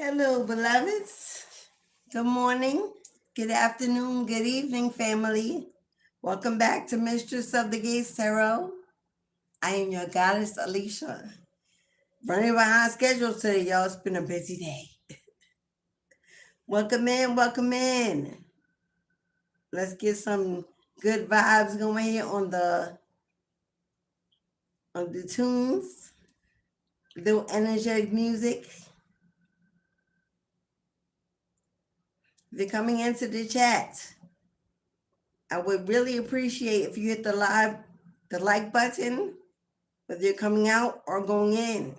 Hello, beloveds. Good morning, good afternoon, good evening, family. Welcome back to Mistress of the Gates Tarot. I am your goddess, Alicia. Running behind schedule today, y'all. It's been a busy day. Welcome in, welcome in. Let's get some good vibes going here on the tunes. Little energetic music. If you're coming into the chat, I would really appreciate if you hit the like button, whether you're coming out or going in.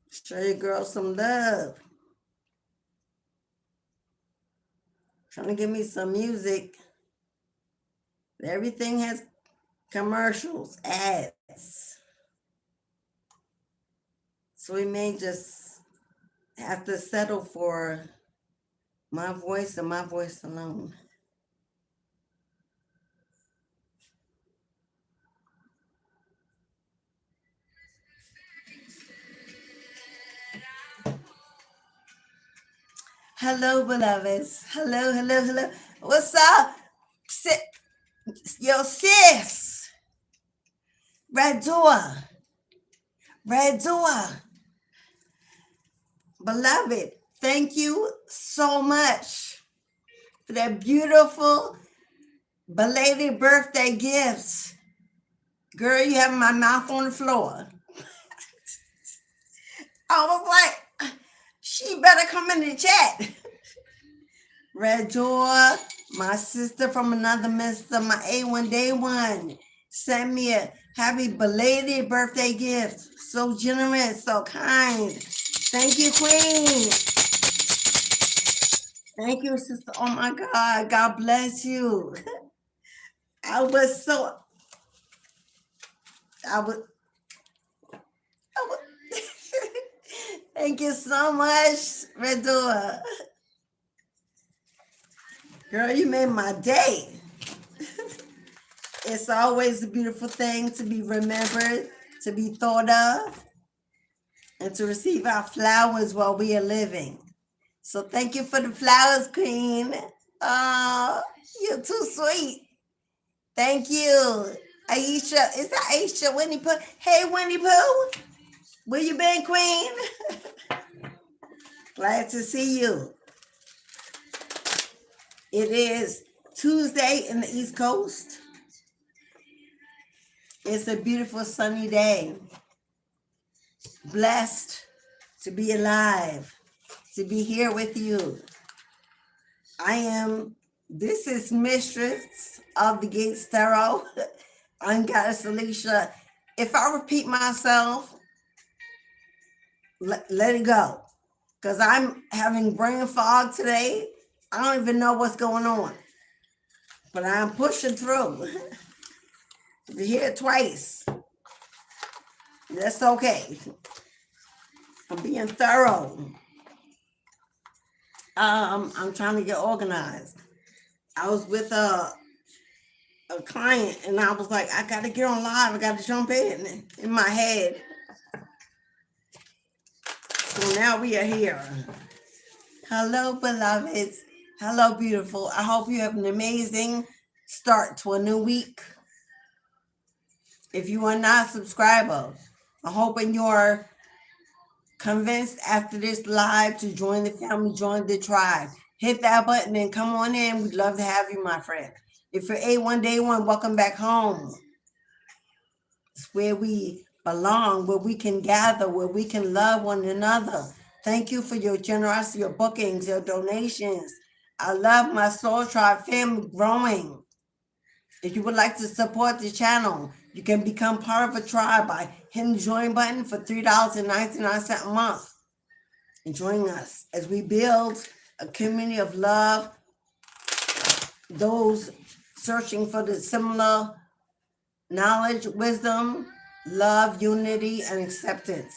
Show your girl some love. Trying to give me some music. Everything has commercials, ads. So we may just have to settle for my voice and my voice alone. Hello, beloveds. Hello, hello, hello. What's up? Yo, sis. Red door. Beloved, thank you so much for that beautiful belated birthday gifts. Girl, you have my mouth on the floor. I was like, she better come in the chat. Red Door, my sister from another mister, my A1 Day One, sent me a happy belated birthday gift. So generous, so kind. Thank you, Queen. Thank you, sister. Oh my God, God bless you. I was thank you so much, Red Door. Girl, you made my day. It's always a beautiful thing to be remembered, to be thought of, and to receive our flowers while we are living. So thank you for the flowers, Queen. Oh, you're too sweet. Thank you. Aisha, is that Aisha Winnie Pooh? Hey, Winnie Pooh. Where you been, Queen? Glad to see you. It is Tuesday in the East Coast. It's a beautiful sunny day. Blessed to be alive, to be here with you. This is Mistress of the Gates Tarot. I'm Goddess Alicia. If I repeat myself, let it go. Because I'm having brain fog today. I don't even know what's going on. But I'm pushing through. If you hear it twice, that's okay. I'm being thorough. I'm trying to get organized. I was with a client and I was like, I gotta get on live. I gotta jump in my head. So now we are here. Hello, beloveds. Hello, beautiful. I hope you have an amazing start to a new week. If you are not a subscriber, I'm hoping you're convinced after this live to join the family, join the tribe. Hit that button and come on in. We'd love to have you, my friend. If you're A1 Day One, welcome back home. It's where we belong, where we can gather, where we can love one another. Thank you for your generosity, your bookings, your donations. I love my Soul Tribe family growing. If you would like to support the channel, you can become part of a tribe by hitting the join button for $3.99 a month and join us as we build a community of love, those searching for the similar knowledge, wisdom, love, unity, and acceptance.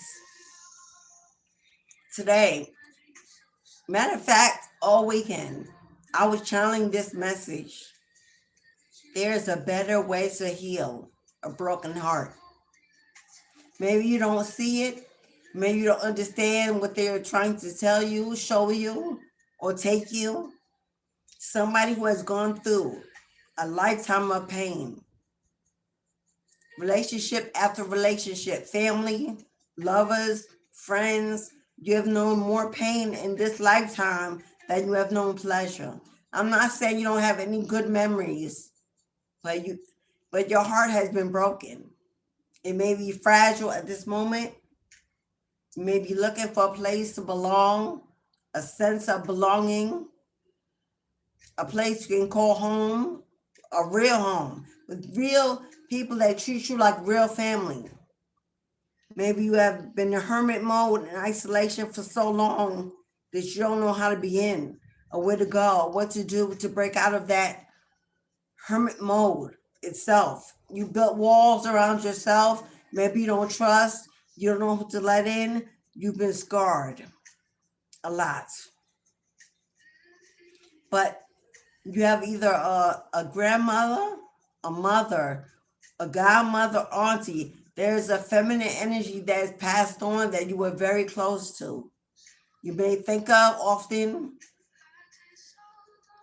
Today, matter of fact, all weekend, I was channeling this message. There's a better way to heal a broken heart. Maybe you don't see it. Maybe you don't understand what they're trying to tell you, show you, or take you. Somebody who has gone through a lifetime of pain, relationship after relationship, family, lovers, friends. You have known more pain in this lifetime than you have known pleasure. I'm not saying you don't have any good memories, but your heart has been broken. It may be fragile at this moment. You may be looking for a place to belong, a sense of belonging, a place you can call home, a real home, with real people that treat you like real family. Maybe you have been in hermit mode and isolation for so long that you don't know how to begin or where to go or what to do to break out of that hermit mode itself. You built walls around yourself. Maybe you don't trust. You don't know who to let in. You've been scarred a lot. But you have either a grandmother, a mother, a godmother, auntie. There's a feminine energy that is passed on that you were very close to. You may think of often.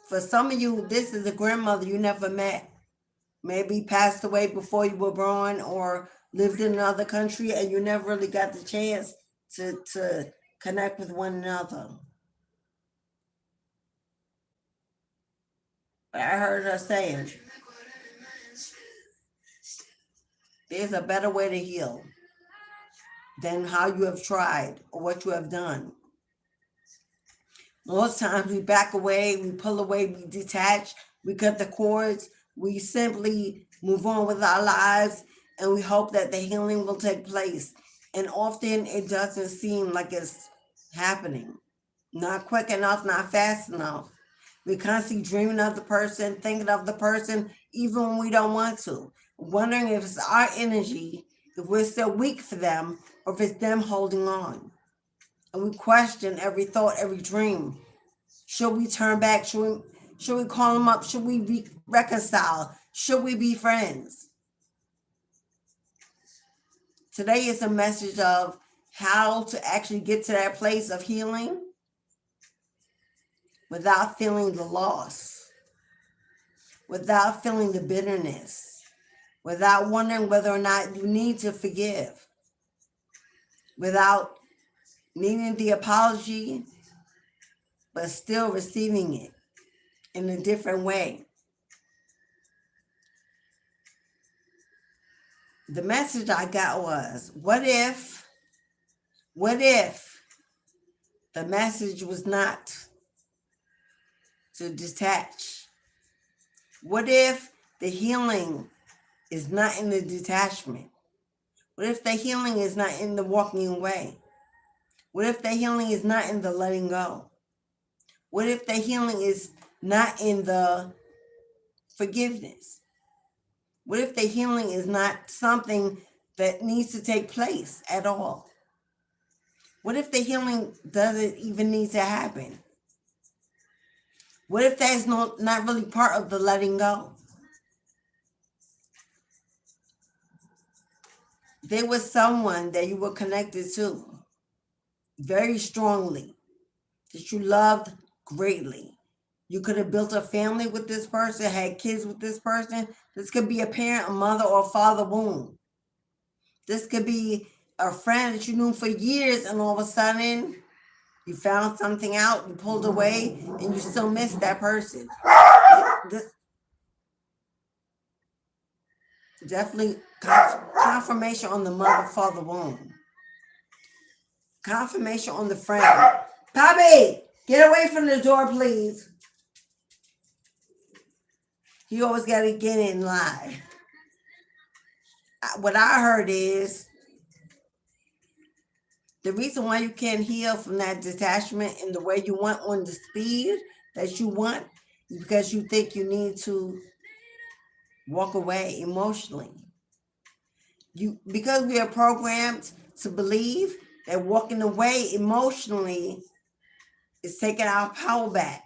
For some of you, this is a grandmother you never met. Maybe passed away before you were born or lived in another country and you never really got the chance to connect with one another. But I heard her saying, there's a better way to heal than how you have tried or what you have done. Most times we back away, we pull away, we detach, we cut the cords, we simply move on with our lives and we hope that the healing will take place. And often it doesn't seem like it's happening. Not quick enough, not fast enough. We're constantly dreaming of the person, thinking of the person, even when we don't want to. Wondering if it's our energy, if we're still weak for them, or if it's them holding on. And we question every thought, every dream. Should we turn back? Should we call them up? Should we reconcile? Should we be friends? Today is a message of how to actually get to that place of healing without feeling the loss, without feeling the bitterness, without wondering whether or not you need to forgive, without needing the apology, but still receiving it in a different way. The message I got was, what if the message was not to detach? What if the healing is not in the detachment? What if the healing is not in the walking away? What if the healing is not in the letting go? What if the healing is not in the forgiveness? What if the healing is not something that needs to take place at all? What if the healing doesn't even need to happen? What if that's not really part of the letting go? There was someone that you were connected to very strongly, that you loved greatly. You could have built a family with this person, had kids with this person. This could be a parent, a mother, or a father wound. This could be a friend that you knew for years, and all of a sudden, you found something out, you pulled away, and you still miss that person. Definitely confirmation on the mother, father wound. Confirmation on the friend. Poppy, get away from the door, please. You always got to get in line. What I heard is the reason why you can't heal from that detachment in the way you want, on the speed that you want, is because you think you need to walk away emotionally. Because we are programmed to believe that walking away emotionally is taking our power back,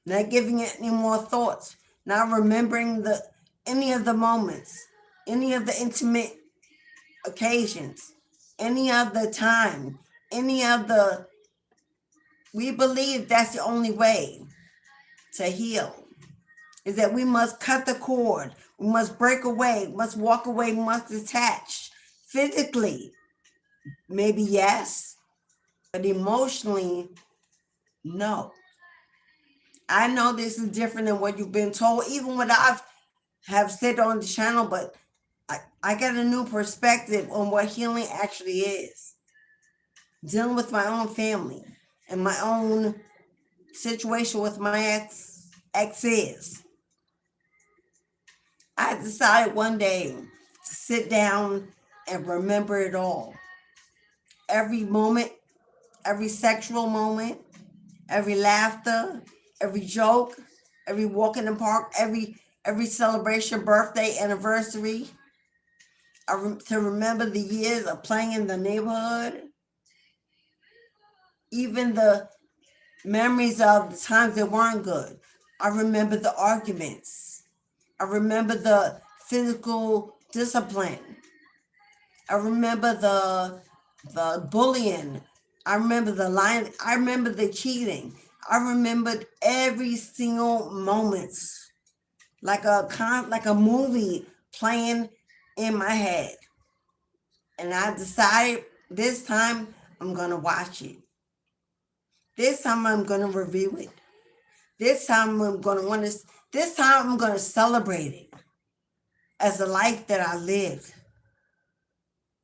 not giving it any more thoughts, not remembering any of the moments, any of the intimate occasions. any other time, any other. We believe that's the only way to heal, is that we must cut the cord, we must break away, we must walk away, we must detach. Physically, maybe yes, but emotionally, no. I know this is different than what you've been told, even what I've have said on the channel, but I got a new perspective on what healing actually is. Dealing with my own family and my own situation with my exes. I decided one day to sit down and remember it all. Every moment, every sexual moment, every laughter, every joke, every walk in the park, every celebration, birthday, anniversary. To remember the years of playing in the neighborhood, even the memories of the times that weren't good. I remember the arguments. I remember the physical discipline. I remember the bullying. I remember the lying. I remember the cheating. I remembered every single moment, like a movie playing in my head. And I decided this time I'm gonna watch it. This time I'm gonna review it. This time I'm gonna This time I'm gonna celebrate it as a life that I lived.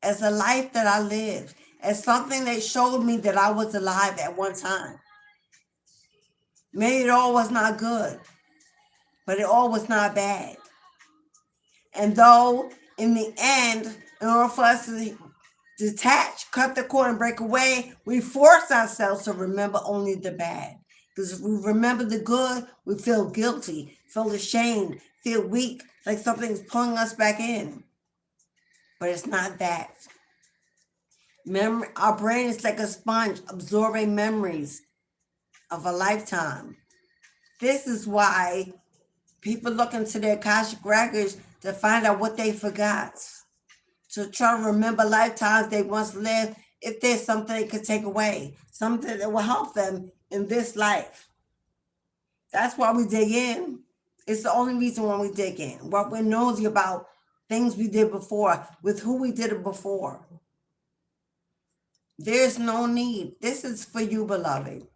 As a life that I lived. As something that showed me that I was alive at one time. Maybe it all was not good, but it all was not bad. And though in the end, in order for us to detach, cut the cord, and break away, we force ourselves to remember only the bad. Because if we remember the good, we feel guilty, feel ashamed, feel weak, like something's pulling us back in. But it's not that. Memory, our brain is like a sponge absorbing memories of a lifetime. This is why people look into their Akashic records to find out what they forgot. To try to remember lifetimes they once lived, if there's something they could take away, something that will help them in this life. That's why we dig in. It's the only reason why we dig in. What we're nosy about things we did before, with who we did it before. There's no need. This is for you, beloved.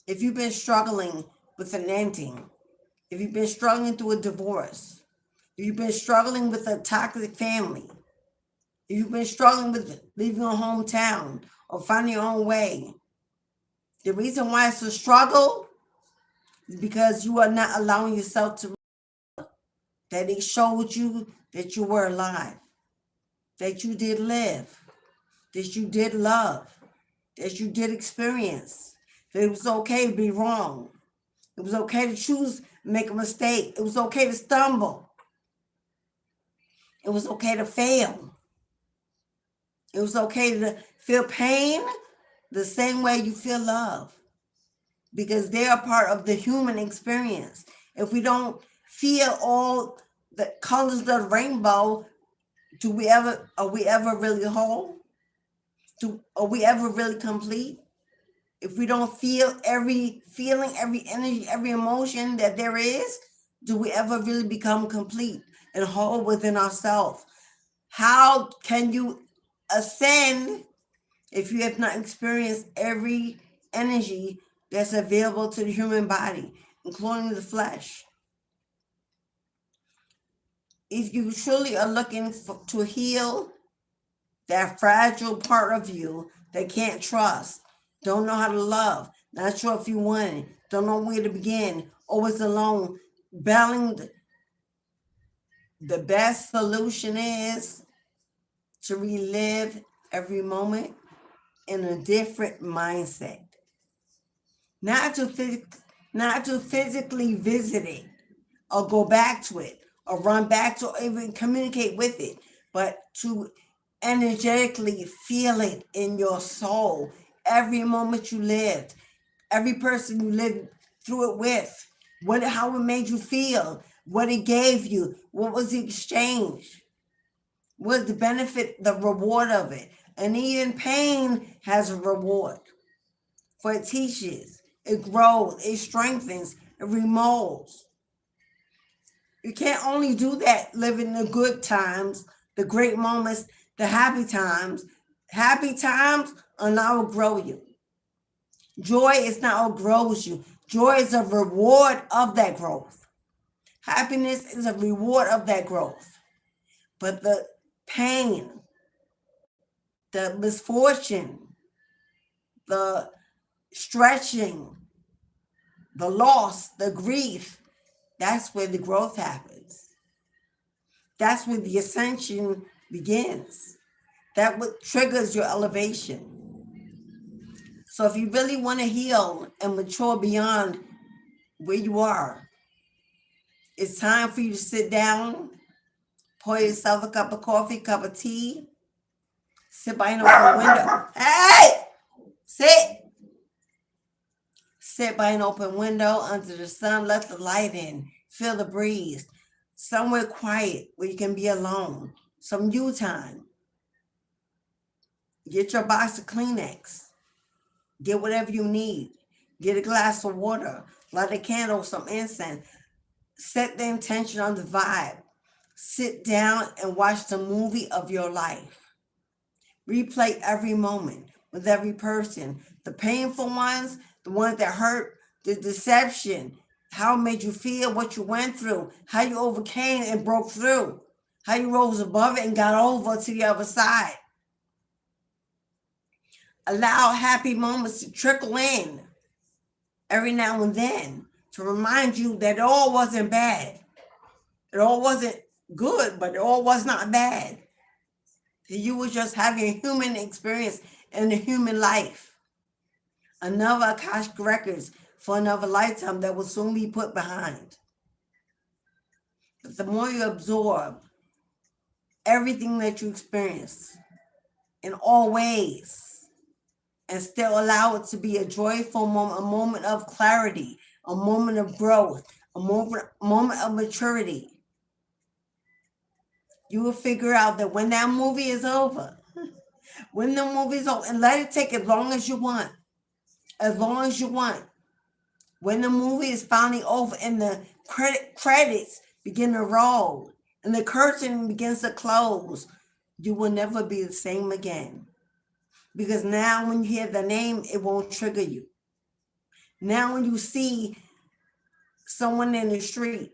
If you've been struggling with an ending, if you've been struggling through a divorce, if you've been struggling with a toxic family, if you've been struggling with leaving your hometown or finding your own way, the reason why it's a struggle is because you are not allowing yourself to that it showed you that you were alive, that you did live, that you did love, that you did experience, that it was okay to be wrong. It was okay to choose, make a mistake. It was okay to stumble. It was okay to fail. It was okay to feel pain the same way you feel love, because they are part of the human experience. If we don't feel all the colors of the rainbow, are we ever really whole? Are we ever really complete? If we don't feel every feeling, every energy, every emotion that there is, do we ever really become complete and whole within ourselves? How can you ascend if you have not experienced every energy that's available to the human body, including the flesh? If you truly are looking to heal that fragile part of you that can't trust, don't know how to love, not sure if you want it, don't know where to begin, always alone, battling, the best solution is to relive every moment in a different mindset. Not to physically visit it or go back to it or run back to or even communicate with it, but to energetically feel it in your soul. Every moment you lived, every person you lived through it with, how it made you feel, what it gave you, what was the exchange, what was the benefit, the reward of it, And even pain has a reward. For it teaches, it grows, it strengthens, it remolds. You can't only do that living the good times, the great moments, the happy times. Happy times are not what grow you. Joy is not what grows you. Joy is a reward of that growth. Happiness is a reward of that growth. But the pain, the misfortune, the stretching, the loss, the grief, that's where the growth happens. That's where the ascension begins. That's what triggers your elevation. So if you really want to heal and mature beyond where you are, it's time for you to sit down, pour yourself a cup of coffee, cup of tea, sit by an open window. Hey! Sit! Sit by an open window under the sun, let the light in, feel the breeze. Somewhere quiet where you can be alone. Some you time. Get your box of Kleenex. Get whatever you need. Get a glass of water. Light a candle, some incense. Set the intention on the vibe. Sit down and watch the movie of your life. Replay every moment with every person. The painful ones, the ones that hurt, the deception, how it made you feel, what you went through, how you overcame and broke through, how you rose above it and got over to the other side. Allow happy moments to trickle in every now and then to remind you that it all wasn't bad. It all wasn't good, but it all was not bad. You were just having a human experience in a human life. Another Akashic records for another lifetime that will soon be put behind. But the more you absorb everything that you experience in all ways, and still allow it to be a joyful moment, a moment of clarity, a moment of growth, a moment of maturity, you will figure out that when that movie is over, when the movie's over, and let it take as long as you want, as long as you want. When the movie is finally over and the credits begin to roll and the curtain begins to close, you will never be the same again. Because now when you hear the name, it won't trigger you. Now when you see someone in the street,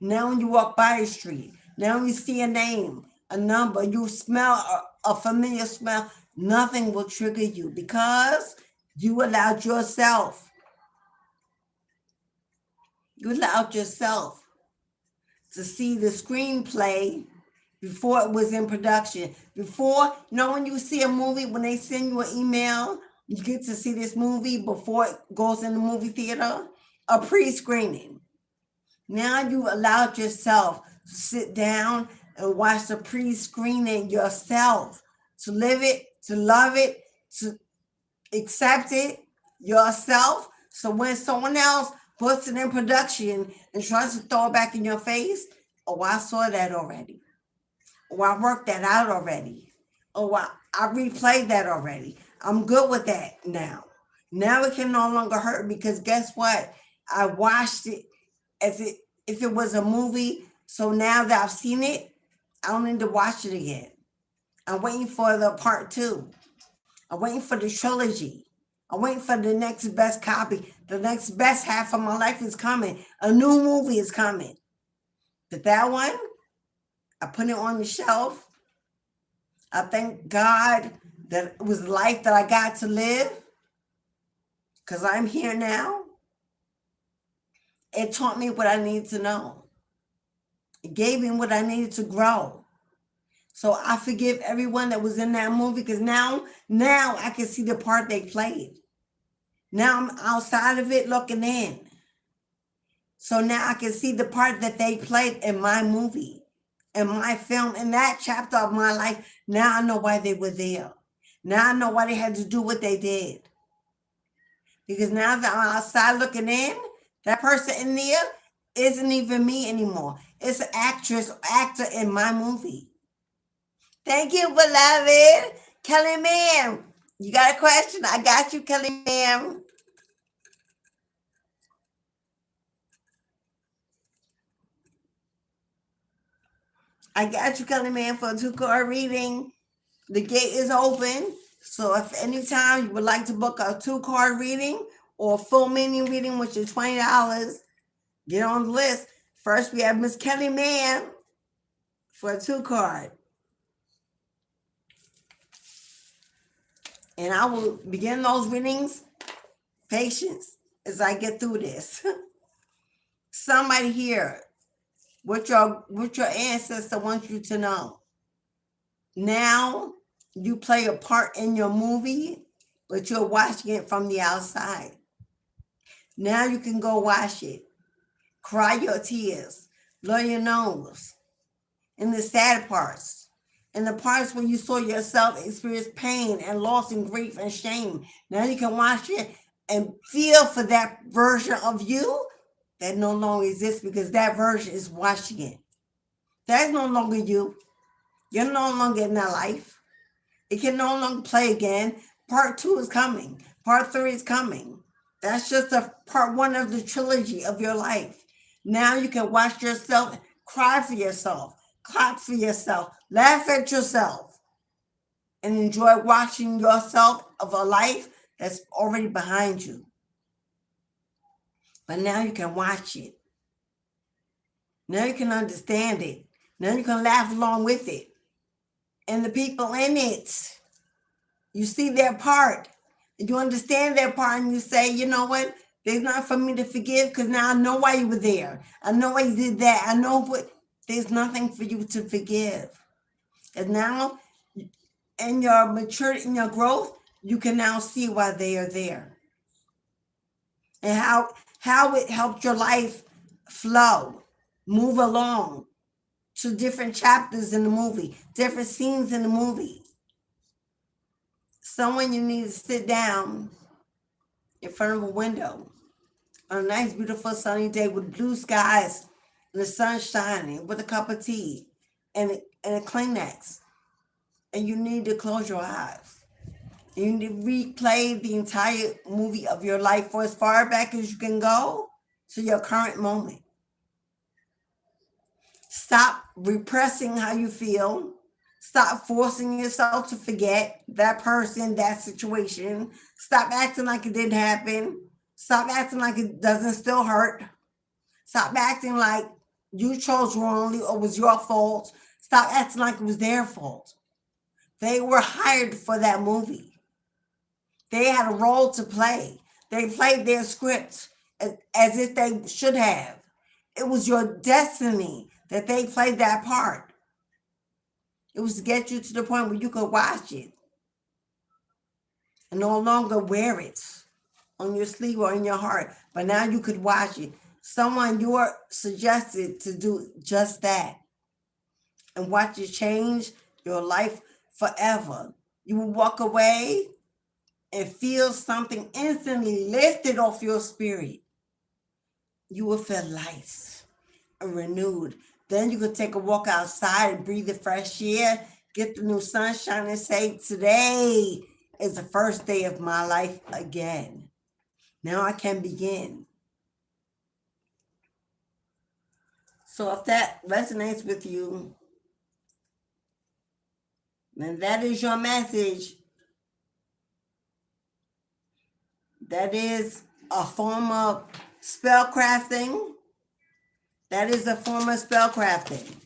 now when you walk by the street, now when you see a name, a number, you smell a familiar smell, nothing will trigger you because you allowed yourself. You allowed yourself to see the screenplay before it was in production. Before, when you see a movie, when they send you an email, you get to see this movie before it goes in the movie theater, a pre-screening. Now you allowed yourself to sit down and watch the pre-screening yourself, to live it, to love it, to accept it yourself. So when someone else puts it in production and tries to throw it back in your face, oh, I saw that already. Oh, I worked that out already. Oh, I replayed that already. I'm good with that now. Now it can no longer hurt because guess what? I watched it as if it was a movie. So now that I've seen it, I don't need to watch it again. I'm waiting for the part 2. I'm waiting for the trilogy. I'm waiting for the next best copy. The next best half of my life is coming. A new movie is coming. But that one, I put it on the shelf. I thank God that it was the life that I got to live because I'm here now. It taught me what I needed to know. It gave me what I needed to grow. So I forgive everyone that was in that movie because now I can see the part they played. Now I'm outside of it looking in. So now I can see the part that they played in my movie, in my film, in that chapter of my life. Now I know why they were there. Now I know why they had to do what they did. Because now that I'm outside looking in, that person in there isn't even me anymore. It's an actress or actor in my movie. Thank you, beloved. Kelly Ma'am, you got a question? I got you, Kelly Ma'am. I got you, Kelly Ma'am, for a 2-card reading. The gate is open. So if anytime you would like to book a 2-card reading or a full meaning reading, which is $20, get on the list. First, we have Miss Kelly Ma'am for a 2-card. And I will begin those readings. Patience as I get through this. Somebody here, what your ancestor wants you to know. Now you play a part in your movie, but you're watching it from the outside. Now you can go watch it. Cry your tears. Blow your nose. In the sad parts. In the parts where you saw yourself experience pain and loss and grief and shame. Now you can watch it and feel for that version of you that no longer exists because that version is watching it. That's no longer you. You're no longer in that life. It can no longer play again. Part 2 is coming. Part 3 is coming. That's just a part 1 of the trilogy of your life. Now you can watch yourself, cry for yourself, clap for yourself, laugh at yourself, and enjoy watching yourself of a life that's already behind you. But now you can watch it. Now you can understand it. Now you can laugh along with it. And the people in it, you see their part. And you understand their part and you say, you know what? There's nothing for me to forgive because now I know why you were there. I know why you did that. I know what. There's nothing for you to forgive. And now, in your maturity, in your growth, you can now see why they are there. And how it helped your life flow, move along to different chapters in the movie, different scenes in the movie. Someone you need to sit down in front of a window on a nice, beautiful, sunny day with blue skies and the sun shining with a cup of tea and a Kleenex. And you need to close your eyes. You need to replay the entire movie of your life for as far back as you can go to your current moment. Stop repressing how you feel. Stop forcing yourself to forget that person, that situation. Stop acting like it didn't happen. Stop acting like it doesn't still hurt. Stop acting like you chose wrongly or was your fault. Stop acting like it was their fault. They were hired for that movie. They had a role to play. They played their script as if they should have. It was your destiny that they played that part. It was to get you to the point where you could watch it and no longer wear it on your sleeve or in your heart. But now you could watch it. Someone you are suggested to do just that and watch it change your life forever. You will walk away and feel something instantly lifted off your spirit. You will feel light and renewed. Then you could take a walk outside and breathe the fresh air, get the new sunshine and say, today is the first day of my life again. Now I can begin. So if that resonates with you, then that is your message. That is a form of spellcrafting. That is a form of spellcrafting.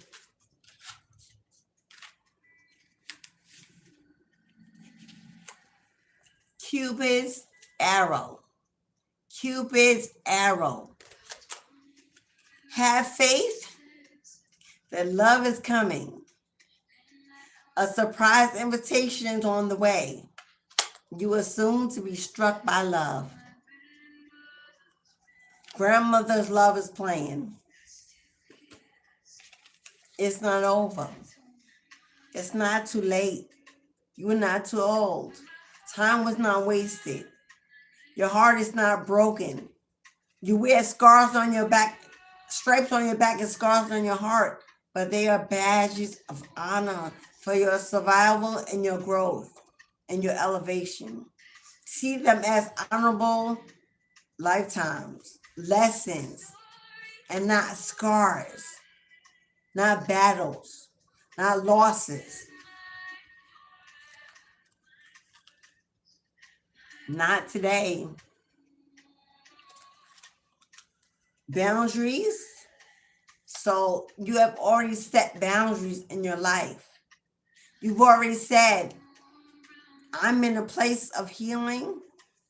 Cupid's arrow. Cupid's arrow. Have faith that love is coming. A surprise invitation is on the way. You are soon to be struck by love. Grandmother's love is playing. It's not over. It's not too late. You are not too old. Time was not wasted. Your heart is not broken. You wear scars on your back, stripes on your back and scars on your heart, but they are badges of honor for your survival and your growth. and your elevation. See them as honorable lifetimes, lessons, and not scars, not battles, not losses, not today. Boundaries. So you have already set boundaries in your life. You've already said, I'm in a place of healing.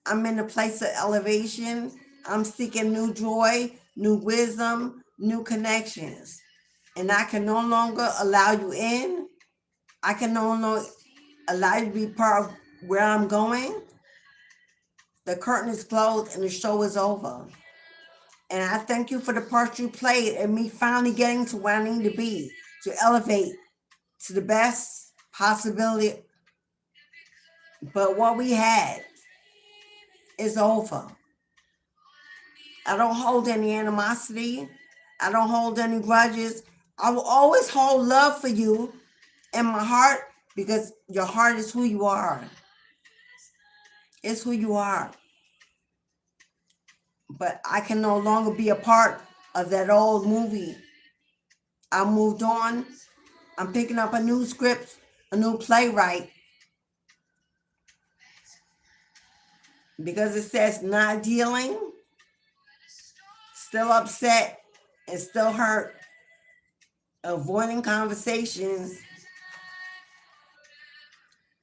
I'm in a place of elevation. I'm seeking new joy, new wisdom, new connections. And I can no longer allow you in. I can no longer allow you to be part of where I'm going. The curtain is closed and the show is over. And I thank you for the part you played and me finally getting to where I need to be, to elevate to the best possibility. But what we had is over. I don't hold any animosity. I don't hold any grudges. I will always hold love for you in my heart because your heart is who you are. It's who you are. But I can no longer be a part of that old movie. I moved on. I'm picking up a new script, a new playwright. Because it says not dealing, still upset, and still hurt, avoiding conversations.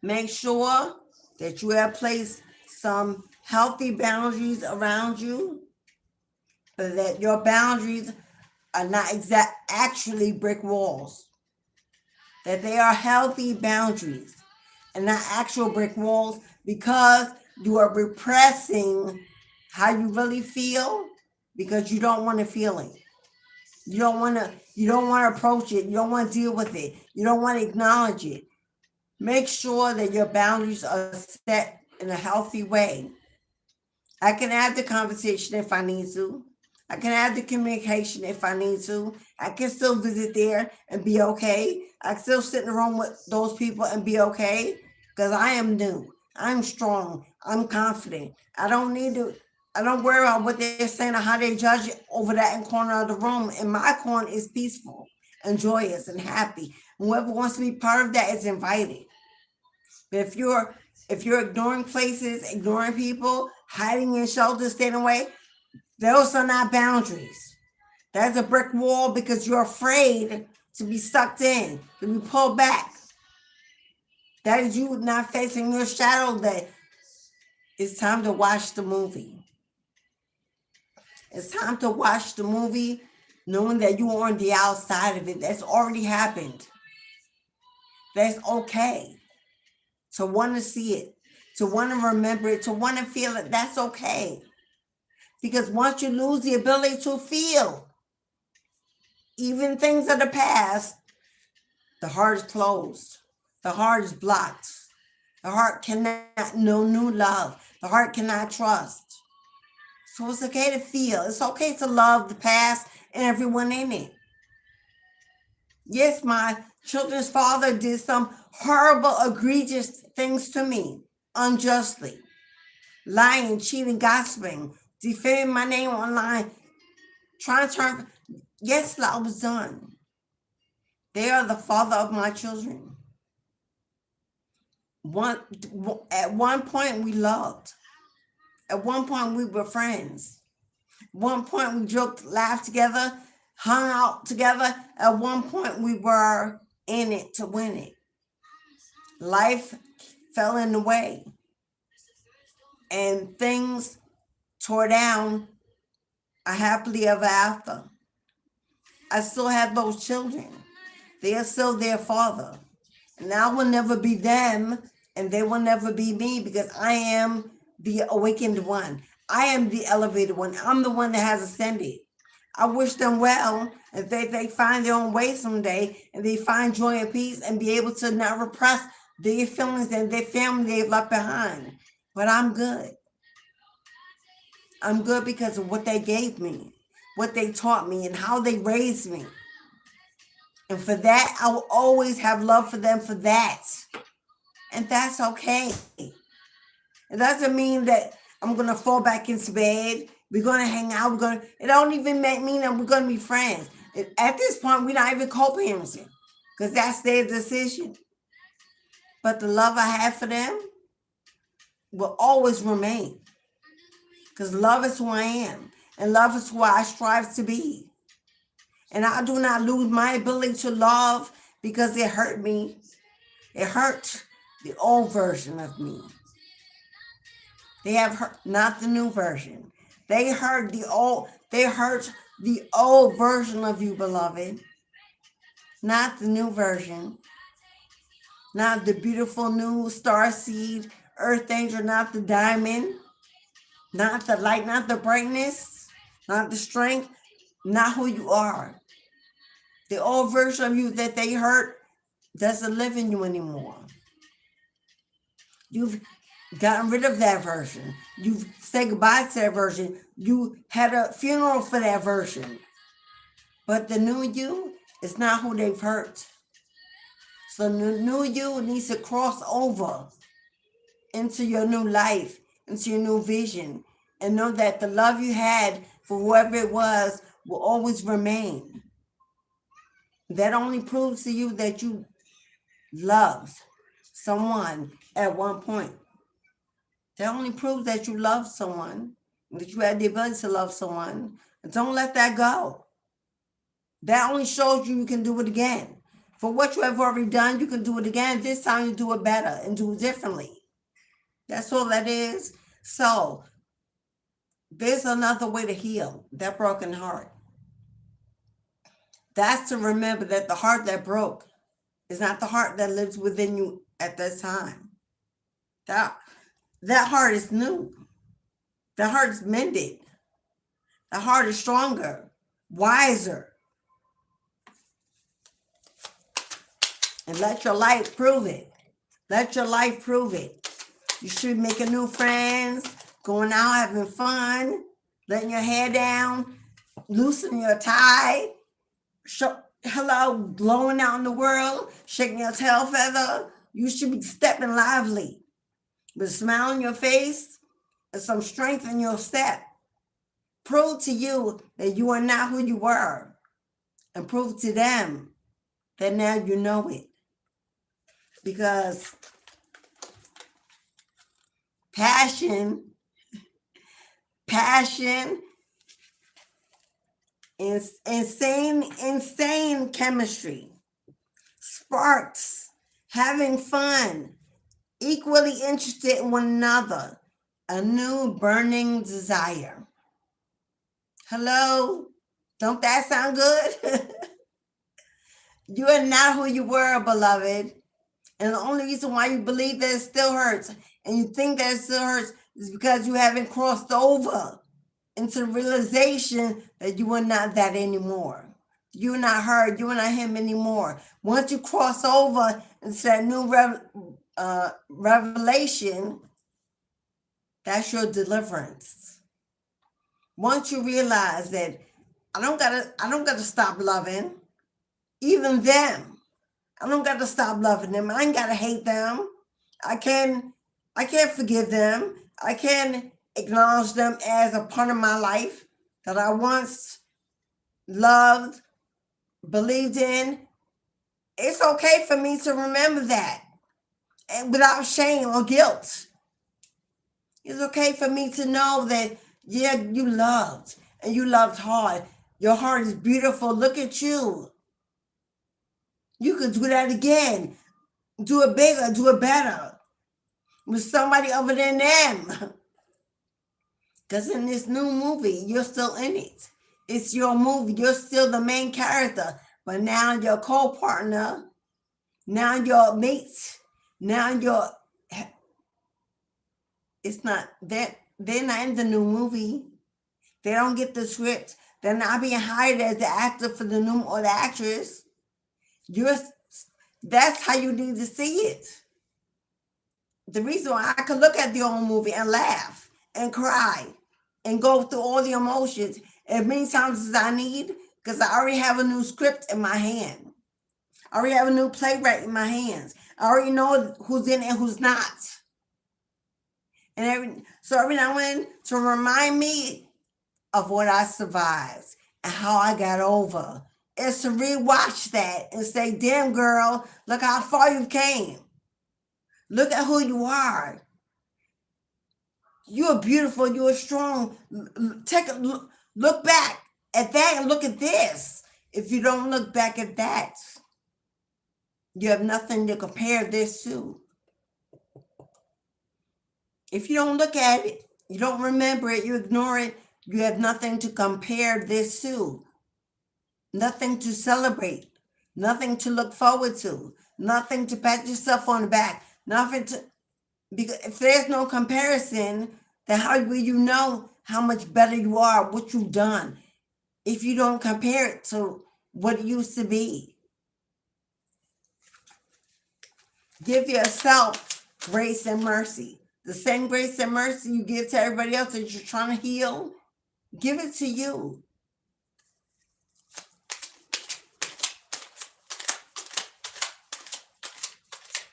Make sure that you have placed some healthy boundaries around you, but that your boundaries are not actually brick walls. That they are healthy boundaries and not actual brick walls, because you are repressing how you really feel because you don't want to feel it. You don't want to approach it. You don't want to deal with it. You don't want to acknowledge it. Make sure that your boundaries are set in a healthy way. I can have the conversation if I need to. I can have the communication if I need to. I can still visit there and be okay. I can still sit in the room with those people and be okay, because I am new. I'm strong. I'm confident. I don't worry about what they're saying or how they judge it over that corner of the room. And my corner is peaceful and joyous and happy. And whoever wants to be part of that is invited. But if you're ignoring places, ignoring people, hiding in shelters, staying away, those are not boundaries. That's a brick wall because you're afraid to be sucked in, to be pulled back. That is you not facing your shadow day. It's time to watch the movie. It's time to watch the movie knowing that you are on the outside of it. That's already happened. That's okay. To want to see it, to want to remember it, to want to feel it, that's okay. Because once you lose the ability to feel, even things of the past, the heart is closed. The heart is blocked. The heart cannot know new love. The heart cannot trust. So it's okay to feel. It's okay to love the past and everyone in it. Yes, my children's father did some horrible, egregious things to me, unjustly. Lying, cheating, gossiping, defaming my name online, trying to turn. Yes, I was done. They are the father of my children. At one point, we loved. At one point, we were friends. At one point, we joked, laughed together, hung out together. At one point, we were in it to win it. Life fell in the way. And things tore down a happily ever after. I still have those children. They are still their father. And I will never be them, and they will never be me, because I am the awakened one. I am the elevated one. I'm the one that has ascended. I wish them well, and they find their own way someday, and they find joy and peace and be able to not repress their feelings and their family they've left behind. But I'm good. I'm good because of what they gave me, what they taught me, and how they raised me. And for that, I will always have love for them for that. And that's okay. It doesn't mean that I'm gonna fall back into bed. We're gonna hang out. It don't even mean that we're gonna be friends. At this point, we're not even co-parenting because that's their decision. But the love I have for them will always remain because love is who I am and love is who I strive to be. And I do not lose my ability to love because it hurt me. It hurt the old version of me. They have hurt, not the new version. They hurt the old version of you, beloved. Not the new version. Not the beautiful new starseed, earth angel, not the diamond, not the light, not the brightness, not the strength, not who you are. The old version of you that they hurt doesn't live in you anymore. You've gotten rid of that version. You've said goodbye to that version. You had a funeral for that version. But the new you is not who they've hurt. So the new you needs to cross over into your new life, into your new vision, and know that the love you had for whoever it was will always remain. That only proves to you that you loved someone at one point. That only proves that you love someone, that you had the ability to love someone. Don't let that go. That only shows you can do it again. For what you have already done, you can do it again. This time you do it better and do it differently. That's all that is. So there's another way to heal that broken heart. That's to remember that the heart that broke is not the heart that lives within you at that time. That heart is new. The heart is mended. The heart is stronger, wiser. And let your life prove it. Let your life prove it. You should be making new friends, going out, having fun, letting your hair down, loosening your tie, blowing out in the world, shaking your tail feather. You should be stepping lively with a smile on your face and some strength in your step. Prove to you that you are not who you were, and prove to them that now you know it. Because passion, insane chemistry, sparks, having fun, equally interested in one another, a new burning desire. Hello? Don't that sound good? You are not who you were, beloved. And the only reason why you believe that it still hurts and you think that it still hurts is because you haven't crossed over into the realization that you are not that anymore. You're not her. You're not him anymore. Once you cross over into that new revelation, that's your deliverance. Once you realize that I don't gotta stop loving even them. I don't got to stop loving them. I ain't got to hate them. I can forgive them. I can acknowledge them as a part of my life that I once loved, believed in. It's okay for me to remember that and without shame or guilt. It's okay for me to know that, yeah, you loved and you loved hard. Your heart is beautiful. Look at you. You could do that again. Do it bigger, do it better. With somebody other than them. Because in this new movie, you're still in it. It's your movie. You're still the main character. But now your co-partner, now your mates, now it's not that they're not in the new movie. They don't get the script. They're not being hired as the actor for the new or the actress. That's how you need to see it. The reason why I can look at the old movie and laugh and cry and go through all the emotions as many times as I need, because I already have a new script in my hand. I already have a new playwright in my hands. I already know who's in it and who's not. And every now and then to remind me of what I survived and how I got over is to rewatch that and say, damn girl, look how far you came. Look at who you are. You are beautiful. You are strong. Take a look back at that and look at this. If you don't look back at that, you have nothing to compare this to. If you don't look at it, you don't remember it, you ignore it, you have nothing to compare this to. Nothing to celebrate. Nothing to look forward to. Nothing to pat yourself on the back. Nothing to, because if there's no comparison, then how will you know how much better you are, what you've done, if you don't compare it to what it used to be? Give yourself grace and mercy. The same grace and mercy you give to everybody else that you're trying to heal, give it to you.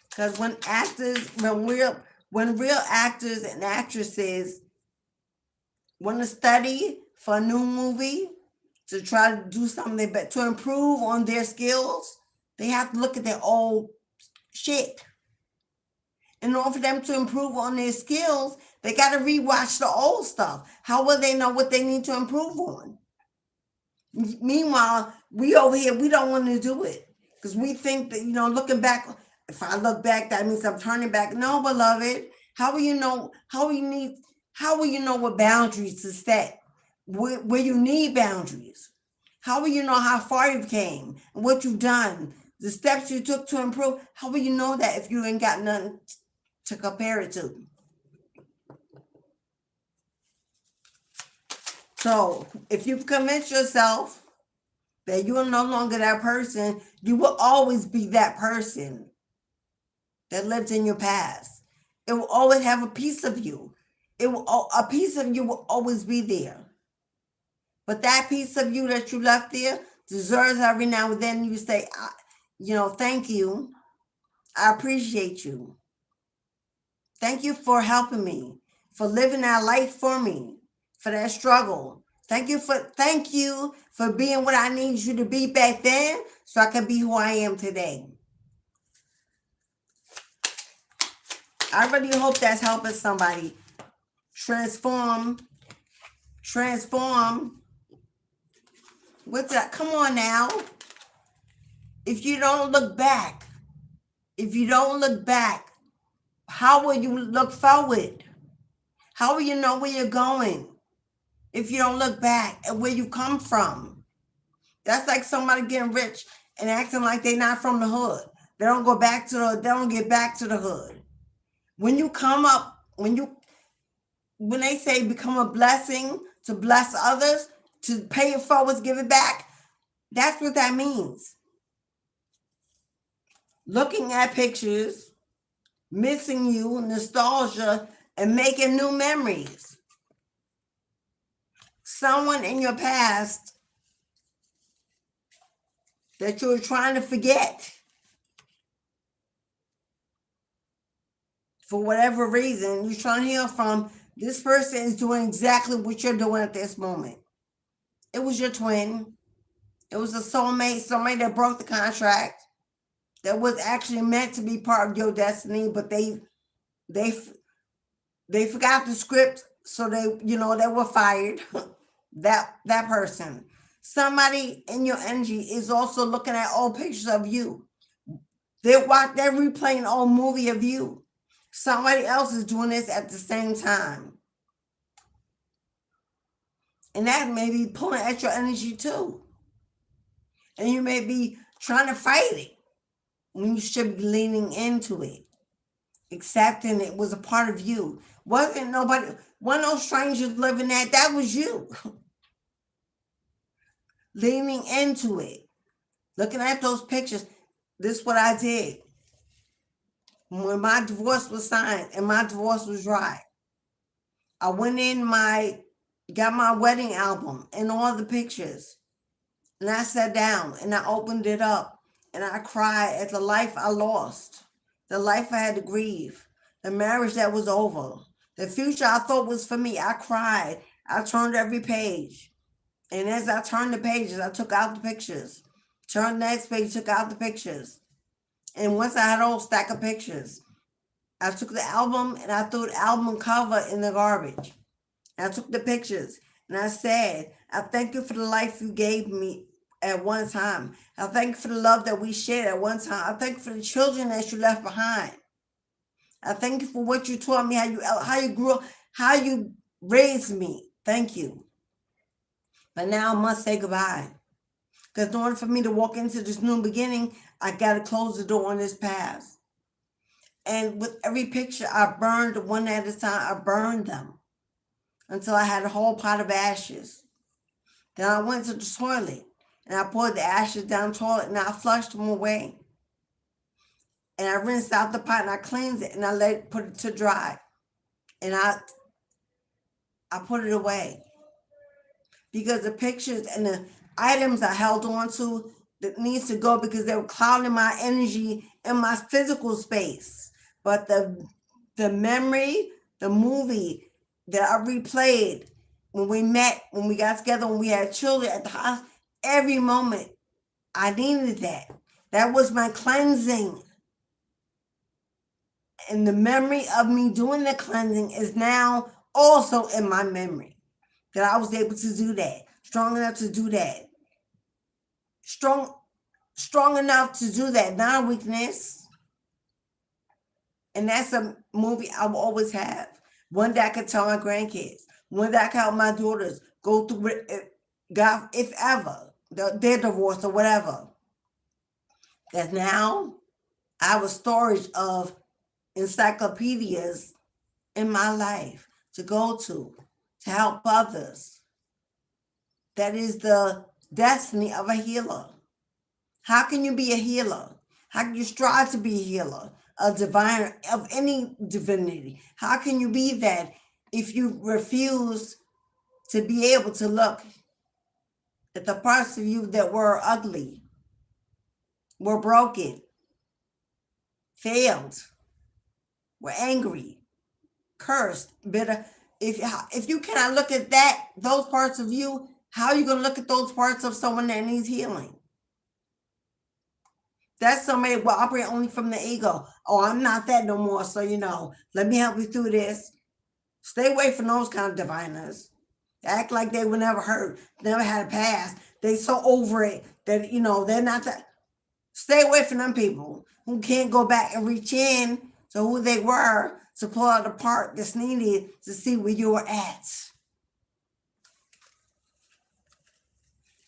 Because when real actors and actresses want to study for a new movie to try to do something, but to improve on their skills, they have to look at their old shit. In order for them to improve on their skills, they got to rewatch the old stuff. How will they know what they need to improve on? Meanwhile, we over here, we don't want to do it because we think that, looking back, if I look back, that means I'm turning back. No, beloved, how will you know? How will you know what boundaries to set? Where you need boundaries? How will you know how far you came and what you've done, the steps you took to improve? How will you know that if you ain't got nothing to compare it to? So if you convince yourself that you are no longer that person, you will always be that person that lived in your past. It will always have a piece of you. A piece of you will always be there. But that piece of you that you left there deserves every now and then you say, thank you. I appreciate you. Thank you for helping me, for living that life for me, for that struggle. Thank you for being what I needed you to be back then so I can be who I am today. I really hope that's helping somebody transform. What's that? Come on now. If you don't look back, how will you look forward? How will you know where you're going if you don't look back at where you come from? That's like somebody getting rich and acting like they're not from the hood. They don't get back to the hood. When you come up, when they say become a blessing to bless others, to pay it forward, give it back, that's what that means. Looking at pictures, missing you, nostalgia, and making new memories. Someone in your past that you're trying to forget. For whatever reason, you're trying to heal from, this person is doing exactly what you're doing at this moment. It was your twin. It was a soulmate that broke the contract, that was actually meant to be part of your destiny, but they forgot the script, so they were fired. that person. Somebody in your energy is also looking at old pictures of you. They're replaying an old movie of you. Somebody else is doing this at the same time. And that may be pulling at your energy too. And you may be trying to fight it when you should be leaning into it. Accepting it was a part of you. Wasn't no strangers living that was you. Leaning into it. Looking at those pictures. This is what I did. When my divorce was signed and my divorce was right, I went in got my wedding album and all the pictures. And I sat down and I opened it up And I cried at the life I lost, the life I had to grieve, the marriage that was over, the future I thought was for me. I cried. I turned every page. And as I turned the pages, I took out the pictures. Turned the next page, took out the pictures. And once I had a whole stack of pictures, I took the album and I threw the album cover in the garbage. And I took the pictures and I said, I thank you for the life you gave me at one time. I thank you for the love that we shared at one time. I thank you for the children that you left behind. I thank you for what you taught me, how you grew up, how you raised me. Thank you. But now I must say goodbye. Because in order for me to walk into this new beginning, I got to close the door on this past. And with every picture, I burned one at a time. I burned them until I had a whole pot of ashes. Then I went to the toilet and I poured the ashes down the toilet and I flushed them away. And I rinsed out the pot and I cleansed it and I put it to dry. And I put it away. Because the pictures and the items I held on to that needs to go because they were clouding my energy in my physical space. But the memory, the movie that I replayed when we met, when we got together, when we had children at the house, every moment I needed that. That was my cleansing. And the memory of me doing the cleansing is now also in my memory. That I was able to do that. Strong enough to do that. Strong enough to do that. Not a weakness. And that's a movie I will always have. One that I could tell my grandkids. One that I could help my daughters go through it, God, if ever, they're divorced or whatever. Because now I have a storage of encyclopedias in my life to go to help others. That is the destiny of a healer. How can you be a healer? How can you strive to be a healer, a divine, of any divinity? How can you be that if you refuse to be able to look at the parts of you that were ugly, were broken, failed, were angry, cursed, bitter? If you cannot look at those parts of you, how are you going to look at those parts of someone that needs healing? That's somebody will operate only from the ego. Oh, I'm not that no more, so let me help you through this. Stay away from those kind of diviners. They act like they were never hurt, never had a past. They so over it that they're not that. Stay away from them people who can't go back and reach in to who they were to pull out the part that's needed to see where you were at.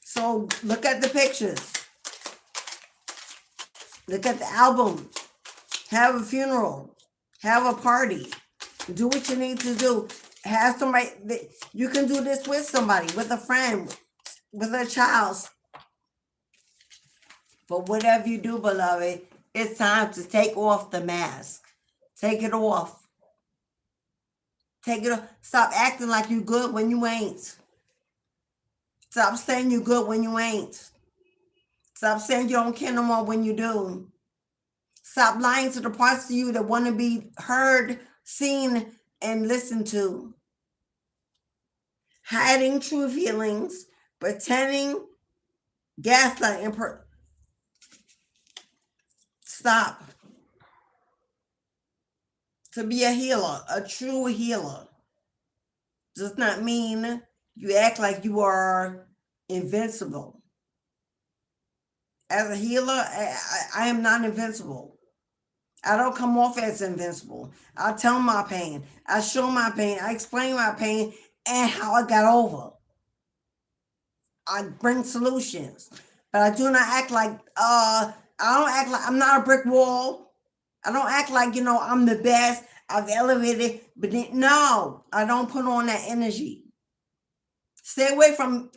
So look at the pictures. Look at the album. Have a funeral. Have a party. Do what you need to do. Have somebody. You can do this with somebody, with a friend, with a child. But whatever you do, beloved, it's time to take off the mask. Take it off. Take it off. Stop acting like you good when you ain't. Stop saying you good when you ain't. Stop saying you don't care no more when you do. Stop lying to the parts of you that want to be heard, seen, and listened to. Hiding true feelings, pretending, gaslighting. Stop. To be a healer, a true healer, does not mean you act like you are invincible. As a healer, I am not invincible. I don't come off as invincible. I tell my pain. I show my pain. I explain my pain and how I got over. I bring solutions. But I do not act like, I don't act like I'm not a brick wall. I don't act like, I'm the best. I've elevated. But no, I don't put on that energy. Stay away from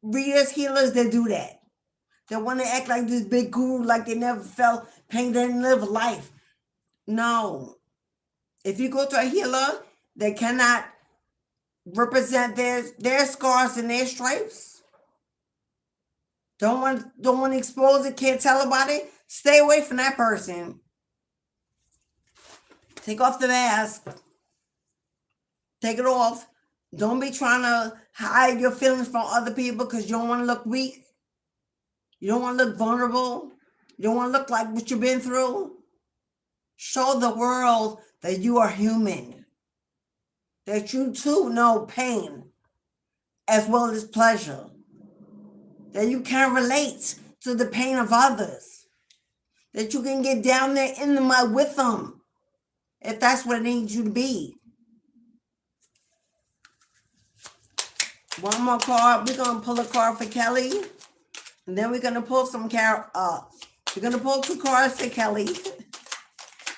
readers, healers that do that. They want to act like this big guru, like they never felt pain, they didn't live life. No. If you go to a healer that cannot represent their scars and their stripes, don't want to expose it, can't tell about it, Stay away from that person. Take off the mask. Take it off. Don't be trying to hide your feelings from other people because you don't want to look weak. You don't want to look vulnerable. You don't want to look like what you've been through. Show the world that you are human. That you too know pain as well as pleasure. That you can relate to the pain of others. That you can get down there in the mud with them if that's what it needs you to be. One more card. We're going to pull a card for Kelly. And then we're going to pull some we're going to pull 2 cards for Kelly.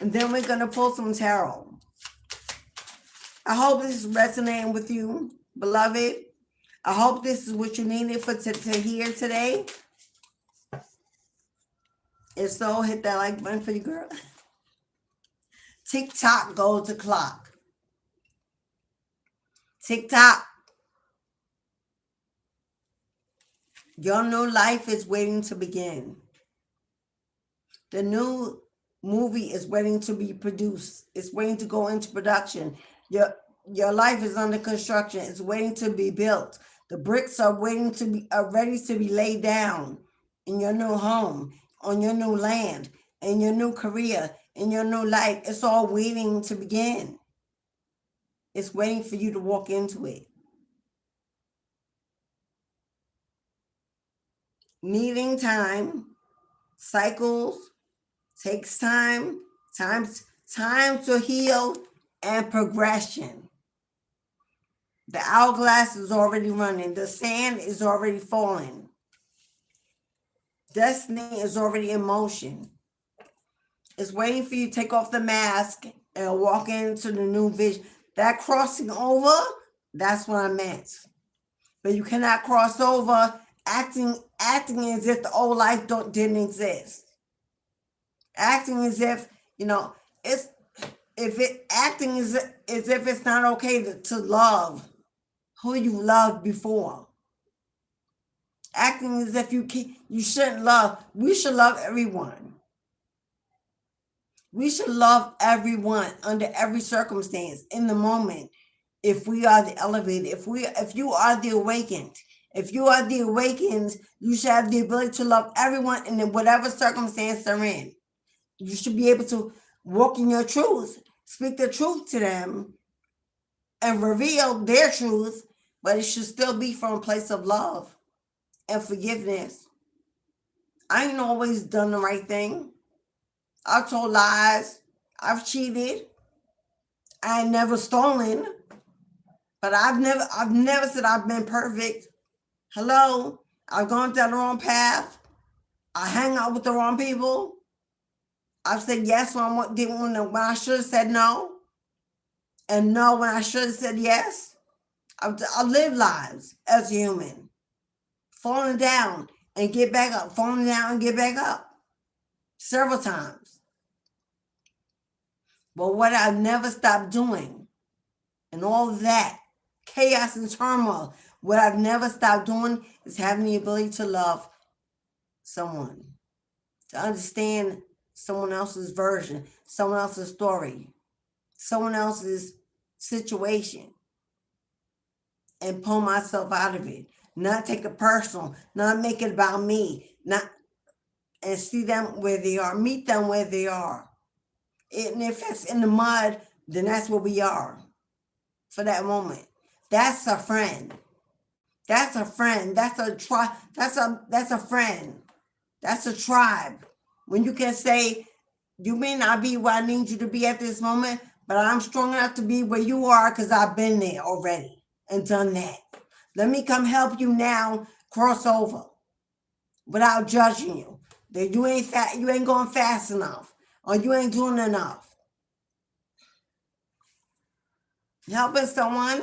And then we're going to pull some tarot. I hope this is resonating with you, beloved. I hope this is what you needed to hear today. If so, hit that like button for you, girl. Tick-tock goes the clock. Tick-tock. Your new life is waiting to begin. The new movie is waiting to be produced. It's waiting to go into production. Your life is under construction. It's waiting to be built. The bricks are ready to be laid down in your new home, on your new land, in your new career, in your new life. It's all waiting to begin. It's waiting for you to walk into it. Needing time, cycles, takes time to heal, and progression. The hourglass is already running. The sand is already falling. Destiny is already in motion. It's waiting for you to take off the mask and walk into the new vision. That crossing over, that's what I meant. But you cannot cross over acting as if the old life didn't exist. Acting as if, acting as if it's not okay to love who you loved before. Acting as if you shouldn't love. We should love everyone. We should love everyone under every circumstance in the moment. If we are the elevated, if you are the awakened, you should have the ability to love everyone in whatever circumstance they're in. You should be able to walk in your truth, speak the truth to them, and reveal their truth, but it should still be from a place of love and forgiveness. I ain't always done the right thing. I've told lies. I've cheated. I ain't never stolen. But I've never said I've been perfect. Hello? I've gone down the wrong path. I hang out with the wrong people. I've said yes when I should have said no. And no when I should have said yes. I've lived lives as a human. Falling down and get back up. Falling down and get back up. Several times. But what I've never stopped doing, and all of that, chaos and turmoil, what I've never stopped doing is having the ability to love someone. To understand someone else's version, someone else's story, someone else's situation, and pull myself out of it. Not take it personal, not make it about me, and see them where they are, meet them where they are. And if it's in the mud, then that's where we are for that moment. That's a friend. That's a friend. That's a tribe. That's a friend. That's a tribe. When you can say, you may not be where I need you to be at this moment, but I'm strong enough to be where you are because I've been there already and done that. Let me come help you now cross over without judging you. That you ain't going fast enough, or you ain't doing enough. Helping someone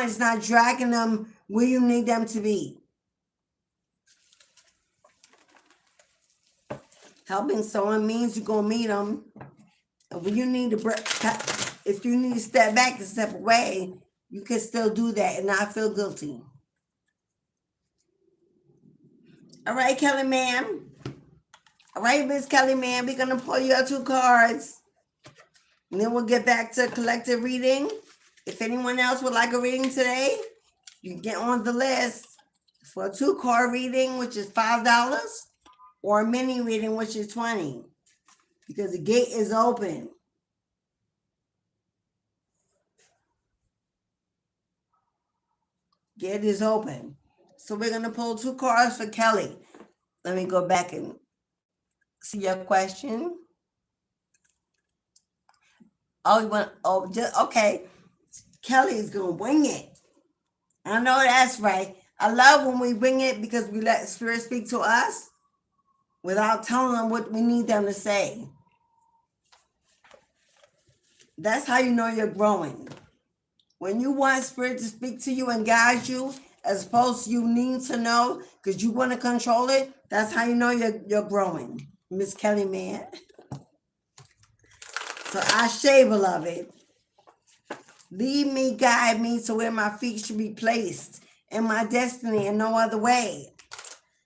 is not dragging them where you need them to be. Helping someone means you're gonna meet them, and when you need if you need to step back and step away, you can still do that and not feel guilty. All right, Kelly, ma'am. All right, Miss Kelly, man, we're going to pull your 2 cards. And then we'll get back to collective reading. If anyone else would like a reading today, you can get on the list for a 2-card reading, which is $5, or a mini reading, which is $20, because the gate is open. Gate is open. So we're going to pull 2 cards for Kelly. Let me go back and see your question. Oh, you want? Oh, just okay. Kelly is gonna wing it. I know that's right. I love when we wing it because we let Spirit speak to us without telling them what we need them to say. That's how you know you're growing. When you want Spirit to speak to you and guide you, as opposed to you need to know because you want to control it, that's how you know you're growing, Miss Kelly, man. So Ashe, beloved, lead me, guide me to where my feet should be placed in my destiny and no other way.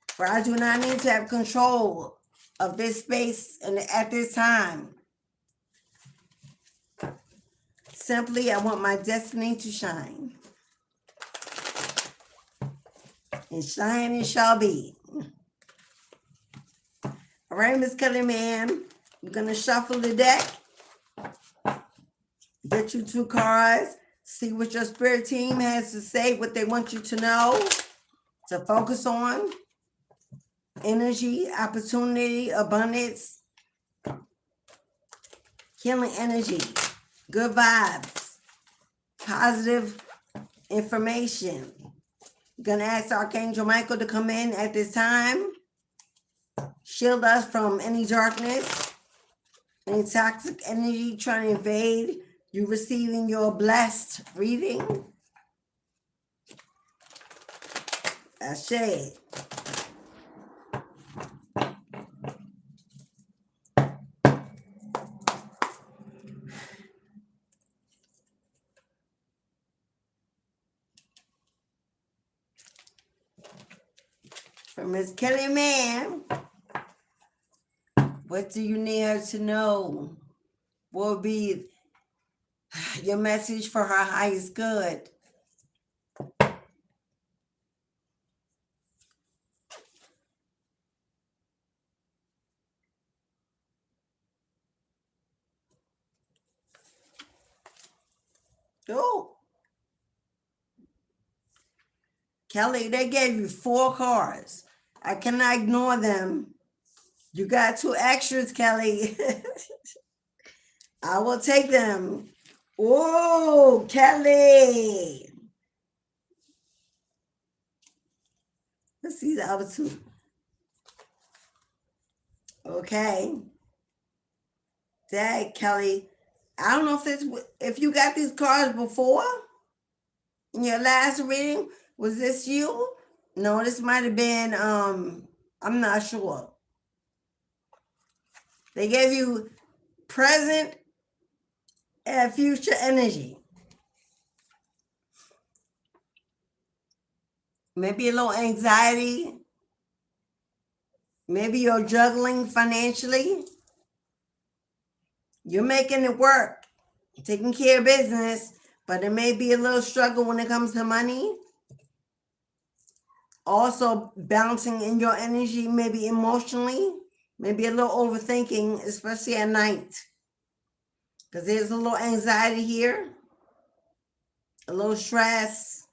For I do not need to have control of this space and at this time. Simply, I want my destiny to shine. And shine it shall be. All right, Miss Kelly, man, we're going to shuffle the deck. Get you 2 cards, see what your spirit team has to say, what they want you to know, to focus on. Energy, opportunity, abundance, healing energy, good vibes, positive information. I'm going to ask Archangel Michael to come in at this time, shield us from any darkness, any toxic energy trying to invade you receiving your blessed reading. Ashe. For Miss Kelly, man, what do you need her to know? What will be your message for her highest good? Oh, Kelly, they gave you 4 cards. I cannot ignore them. You got 2 extras, Kelly. I will take them. Oh, Kelly. Let's see the other 2. Okay. Dad, Kelly. I don't know if you got these cards before in your last reading. Was this you? No, this might have been, I'm not sure. They gave you present and future energy. Maybe a little anxiety. Maybe you're juggling financially. You're making it work, taking care of business, but it may be a little struggle when it comes to money. Also, balancing in your energy, maybe emotionally, maybe a little overthinking, especially at night. Because there's a little anxiety here, a little stress,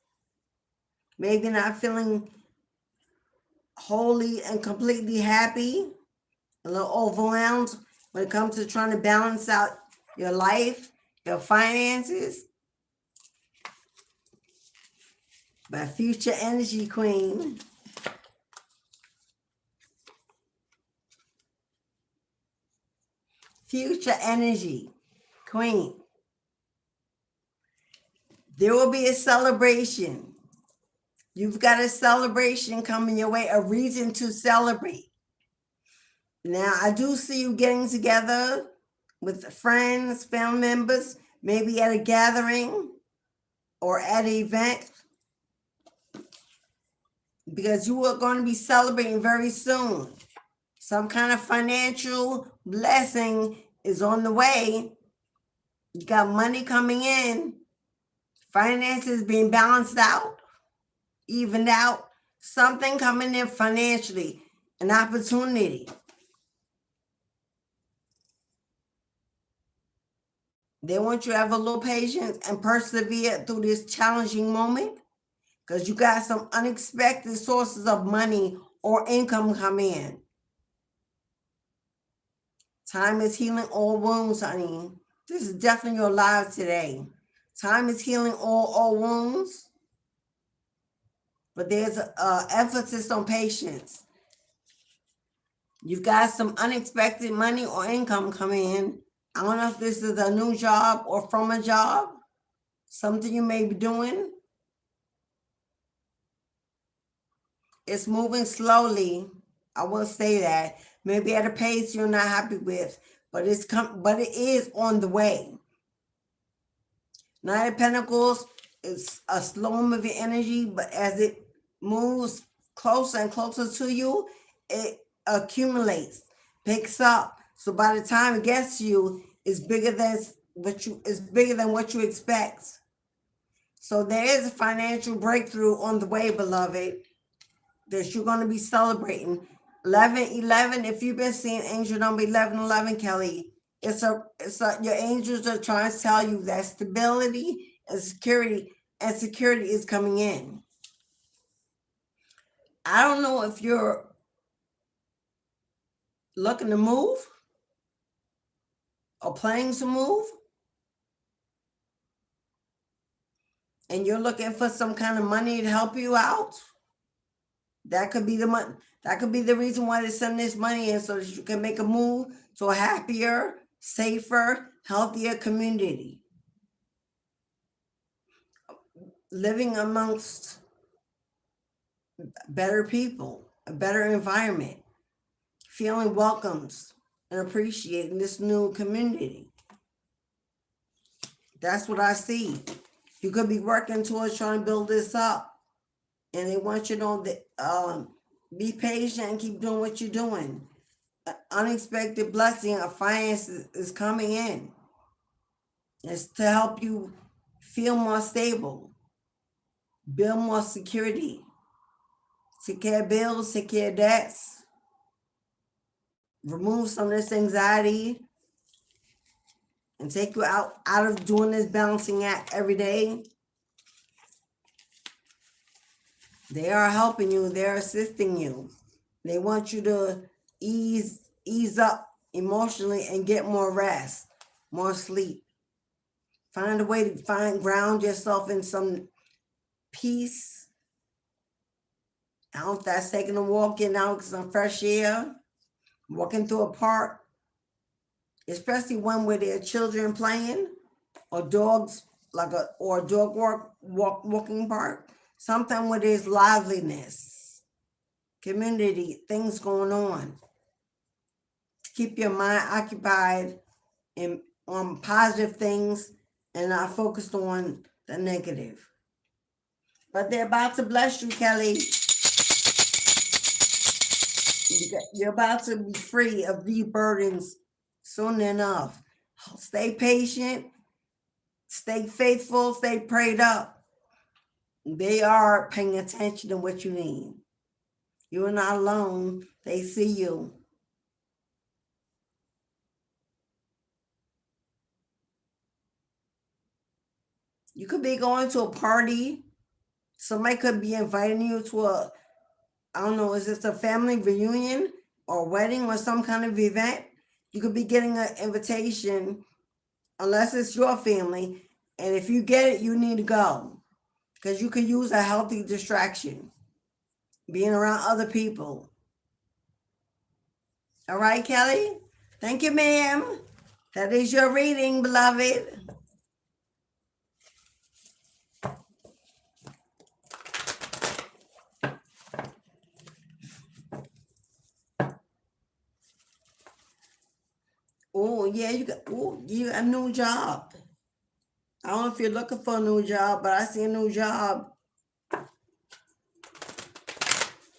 maybe not feeling wholly and completely happy, a little overwhelmed when it comes to trying to balance out your life, your finances. By future energy queen. Future energy queen. There will be a celebration. You've got a celebration coming your way, a reason to celebrate. Now, I do see you getting together with friends, family members, maybe at a gathering or at an event, because you are going to be celebrating very soon. Some kind of financial blessing is on the way. You got money coming in. Finances being balanced out, evened out. Something coming in financially. An opportunity. They want you to have a little patience and persevere through this challenging moment, because you got some unexpected sources of money or income come in. Time is healing all wounds, honey. This is definitely your live today. Time is healing all wounds, but there's a emphasis on patience. You've got some unexpected money or income coming in. I don't know if this is a new job or from a job, something you may be doing. It's moving slowly. I will say that. Maybe at a pace you're not happy with, but it is on the way. Nine of Pentacles is a slow moving energy, but as it moves closer and closer to you, it accumulates, picks up. So by the time it gets to you, it's bigger than what you expect. So there is a financial breakthrough on the way, beloved, that you're going to be celebrating. 1111, if you've been seeing angel number 1111, Kelly, your angels are trying to tell you that stability and security is coming in. I don't know if you're looking to move or planning to move, and you're looking for some kind of money to help you out. That could be the money. That could be the reason why they send this money in, so that you can make a move to a happier, safer, healthier community. Living amongst better people, a better environment, feeling welcomed and appreciated in this new community. That's what I see. You could be working towards trying to build this up, and they want you to know that be patient and keep doing what you're doing. An unexpected blessing of finances is coming in. It's to help you feel more stable, build more security, take care of bills, take care of debts, remove some of this anxiety, and take you out of doing this balancing act every day. They are helping you. They're assisting you. They want you to ease up emotionally and get more rest, more sleep. Find a way to ground yourself in some peace. I don't know if that's taking a walk in out some fresh air, walking through a park, especially one where there are children playing, or dogs, or a dog walking park. Something where there's liveliness, community, things going on. Keep your mind occupied on positive things and not focused on the negative. But they're about to bless you, Kelly. You're about to be free of these burdens soon enough. Stay patient, stay faithful, stay prayed up. They are paying attention to what you need. You are not alone. They see you. You could be going to a party. Somebody could be inviting you to I don't know, is this a family reunion or a wedding or some kind of event? You could be getting an invitation, unless it's your family. And if you get it, you need to go, because you could use a healthy distraction, being around other people. All right, Kelly? Thank you, ma'am. That is your reading, beloved. Oh, yeah, you got a new job. I don't know if you're looking for a new job, but I see a new job.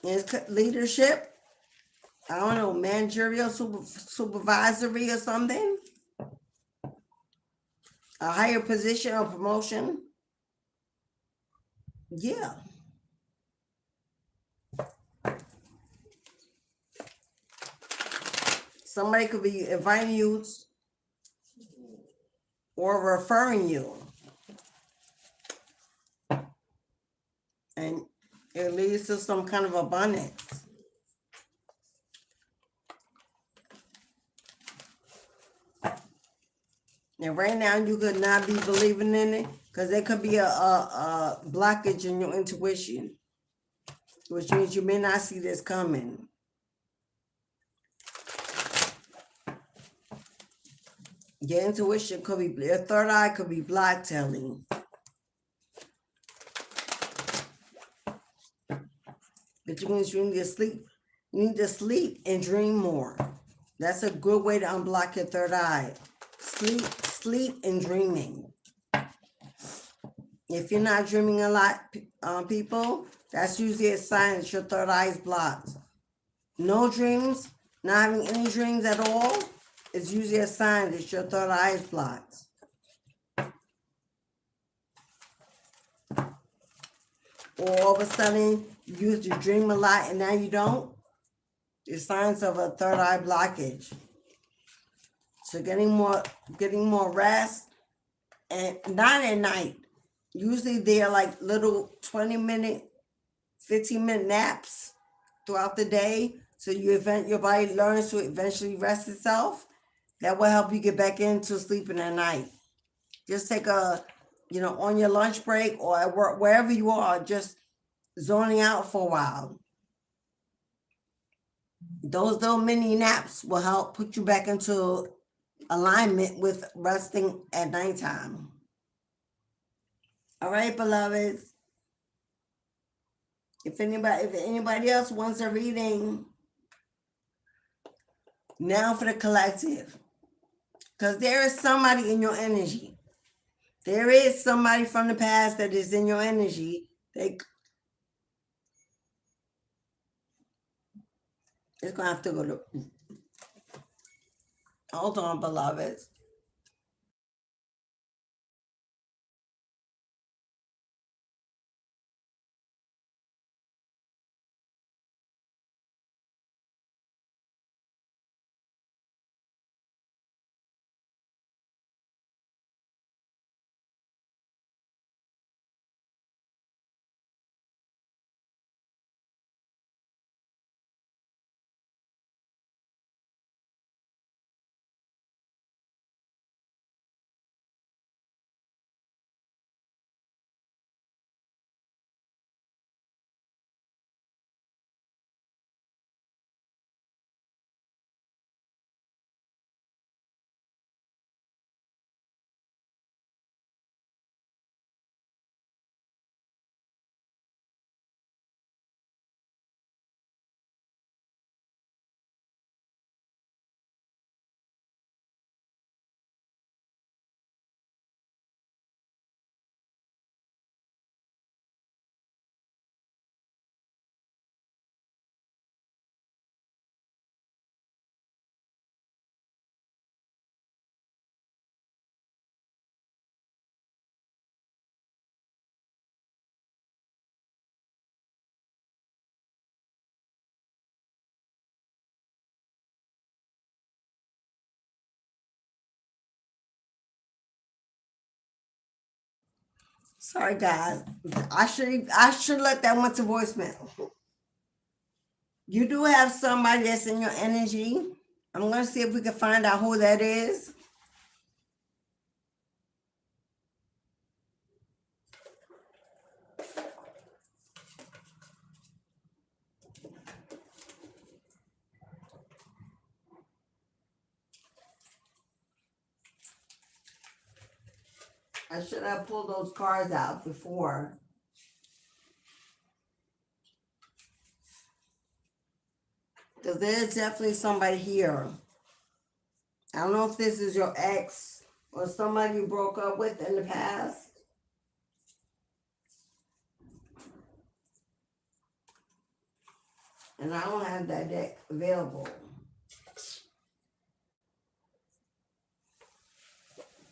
It's leadership. I don't know, managerial, supervisory or something. A higher position or promotion. Yeah. Somebody could be inviting you or referring you. And it leads to some kind of abundance. And right now you could not be believing in it because there could be a blockage in your intuition, which means you may not see this coming. Your intuition could be, your third eye could be black telling. Which means you need to sleep. You need to sleep and dream more. That's a good way to unblock your third eye. Sleep and dreaming. If you're not dreaming a lot, people, that's usually a sign that your third eye is blocked. No dreams, not having any dreams at all, is usually a sign that your third eye is blocked. Or all of a sudden, you used to dream a lot and now you don't. It's signs of a third eye blockage. So getting more rest, and not at night. Usually they're like little 20-minute, 15-minute naps throughout the day. So your body learns to eventually rest itself. That will help you get back into sleeping at night. Just take on your lunch break or at work, wherever you are, just zoning out for a while. Those little mini naps will help put you back into alignment with resting at nighttime. All right, beloveds. If anybody else wants a reading, now for the collective. Because there is somebody in your energy. There is somebody from the past that is in your energy. It's going to have to go to... Hold on, beloveds. Sorry, guys. I should let that one to voicemail. You do have somebody that's in your energy. I'm going to see if we can find out who that is. I should have pulled those cards out before. Because there's definitely somebody here. I don't know if this is your ex or somebody you broke up with in the past. And I don't have that deck available.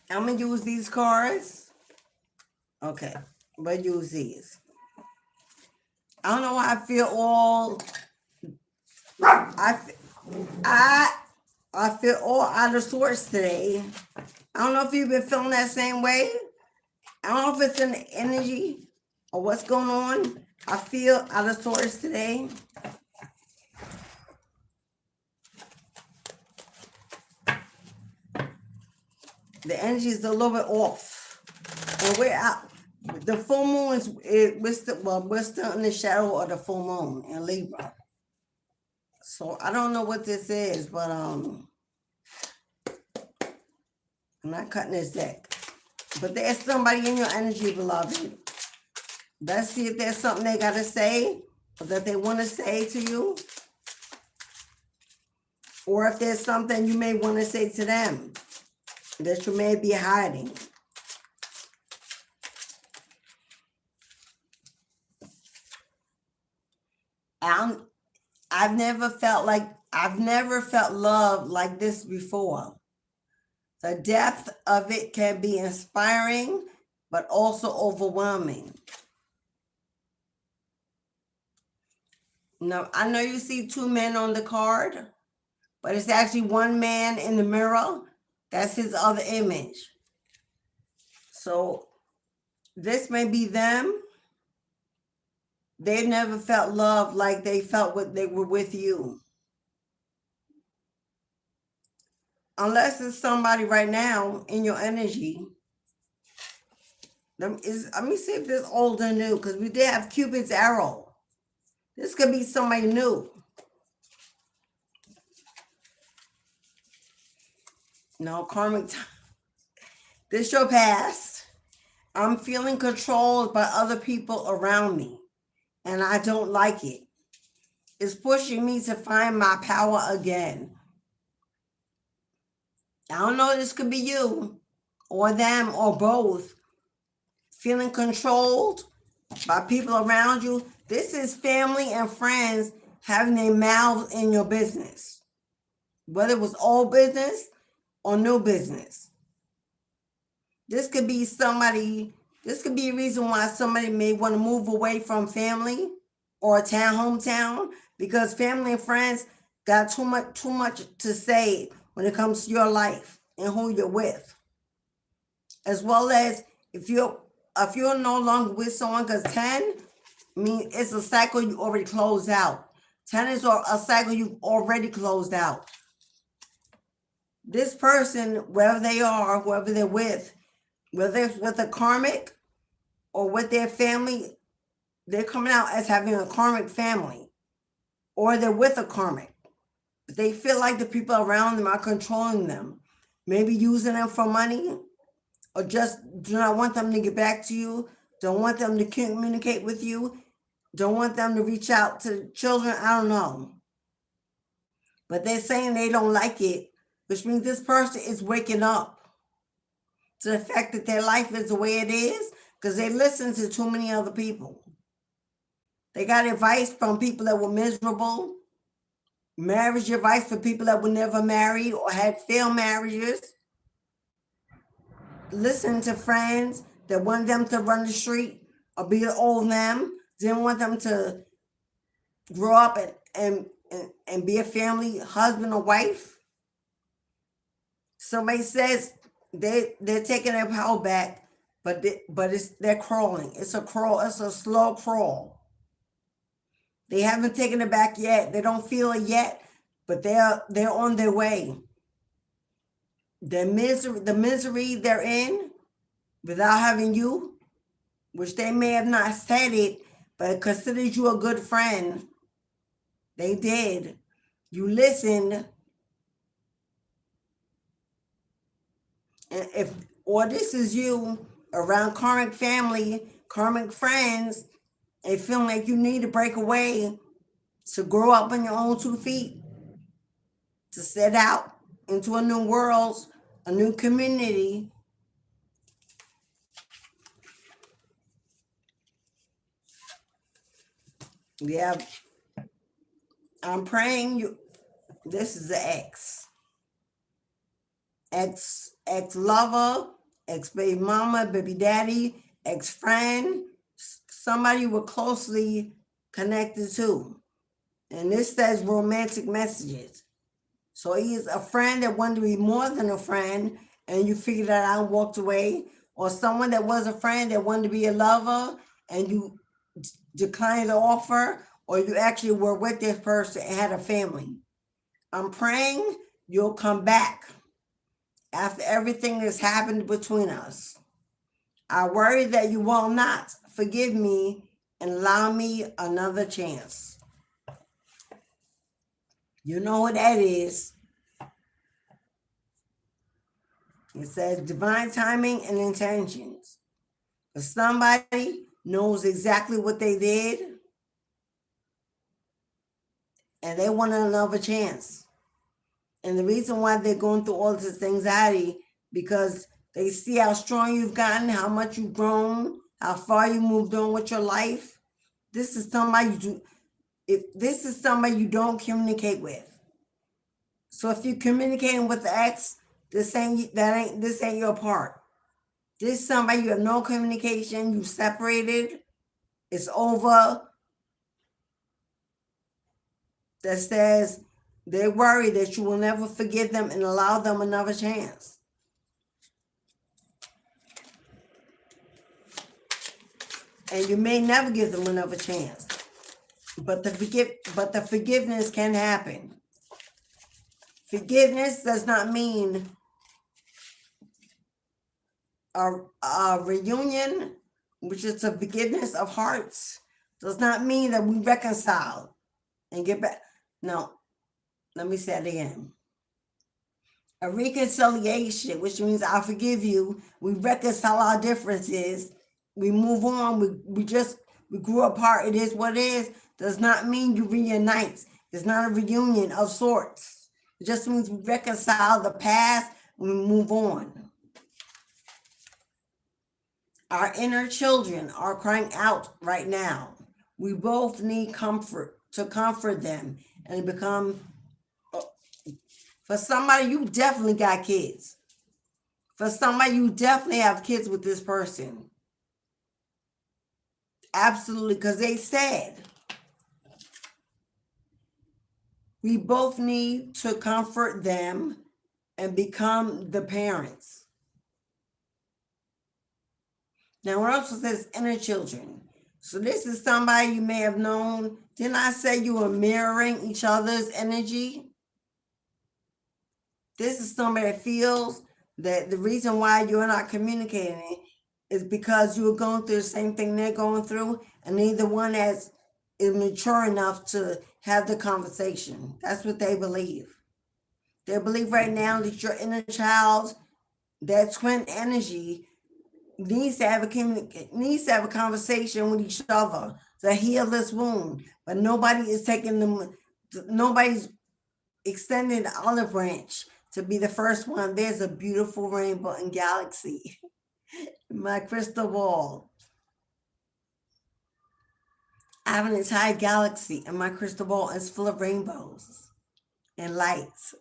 I'm going to use these cards. Okay, but use these. I don't know why I feel all... I feel all out of sorts today. I don't know if you've been feeling that same way. I don't know if it's in the energy or what's going on. I feel out of sorts today. The energy is a little bit off. And we're out. The full moon we're still in the shadow of the full moon in Libra. So I don't know what this is, but I'm not cutting this deck. But there's somebody in your energy, beloved. Let's see if there's something they got to say or that they want to say to you. Or if there's something you may want to say to them that you may be hiding. I've never felt love like this before. The depth of it can be inspiring, but also overwhelming. Now, I know you see two men on the card, but it's actually one man in the mirror. That's his other image. So this may be them. They never felt love like they felt when they were with you. Unless it's somebody right now in your energy. Let me see if this old or new, because we did have Cupid's arrow. This could be somebody new. No, karmic time. This your past. I'm feeling controlled by other people around me, and I don't like it. It's pushing me to find my power again. I don't know, this could be you or them or both. Feeling controlled by people around you. This is family and friends having their mouths in your business. Whether it was old business or new business. This could be a reason why somebody may want to move away from family or a hometown, because family and friends got too much to say when it comes to your life and who you're with. As well as if you're no longer with someone, because 10, it's a cycle you already closed out. 10 is a cycle you've already closed out. This person, wherever they are, whoever they're with, whether it's with a karmic or with their family, they're coming out as having a karmic family, or they're with a karmic. But they feel like the people around them are controlling them, maybe using them for money, or just do not want them to get back to you, don't want them to communicate with you, don't want them to reach out to children, I don't know. But they're saying they don't like it, which means this person is waking up to the fact that their life is the way it is, because they listen to too many other people. They got advice from people that were miserable, marriage advice for people that were never married or had failed marriages. Listen to friends that want them to run the street or be old them, didn't want them to grow up and be a family husband or wife. Somebody says they're taking their power back, but they're crawling. It's a crawl. It's a slow crawl. They haven't taken it back yet. They don't feel it yet, but they're on their way. The misery they're in without having you, which they may have not said it, but considered you a good friend. They did. You listened. And this is you around karmic family, karmic friends, and feeling like you need to break away to grow up on your own 2 feet, to set out into a new world, a new community. We have I'm praying you. This is the ex lover, ex baby mama, baby daddy, ex friend, somebody you were closely connected to. And this says romantic messages. So he is a friend that wanted to be more than a friend, and you figured that out and walked away, or someone that was a friend that wanted to be a lover, and you declined the offer, or you actually were with this person and had a family. I'm praying you'll come back after everything that's happened between us. I worry that you will not forgive me and allow me another chance. You know what that is. It says divine timing and intentions. If somebody knows exactly what they did and they want another chance. And the reason why they're going through all this anxiety, because they see how strong you've gotten, how much you've grown, how far you moved on with your life. This is somebody you don't communicate with. So if you're communicating with the ex, this ain't your part. This is somebody you have no communication, you separated, it's over. That says they worry that you will never forgive them and allow them another chance. And you may never give them another chance. But the forgiveness can happen. Forgiveness does not mean a reunion, which is a forgiveness of hearts, does not mean that we reconcile and get back. No, let me say it again. A reconciliation, which means I forgive you, we reconcile our differences, we move on, we grew apart, it is what it is, does not mean you reunite. It's not a reunion of sorts. It just means we reconcile the past and we move on. Our inner children are crying out right now. We both need comfort to comfort them and become. For somebody, you definitely got kids. For somebody, you definitely have kids with this person. Absolutely, because they said we both need to comfort them and become the parents. Now, what else says inner children? So this is somebody you may have known. Didn't I say you were mirroring each other's energy? This is somebody that feels that the reason why you're not communicating is because you're going through the same thing they're going through, and neither one is mature enough to have the conversation. That's what they believe. They believe right now that your inner child, that twin energy, needs to have a conversation with each other to heal this wound. But nobody is taking them. Nobody's extending the olive branch to be the first one. There's a beautiful rainbow and galaxy. My crystal ball. I have an entire galaxy, and my crystal ball is full of rainbows and lights.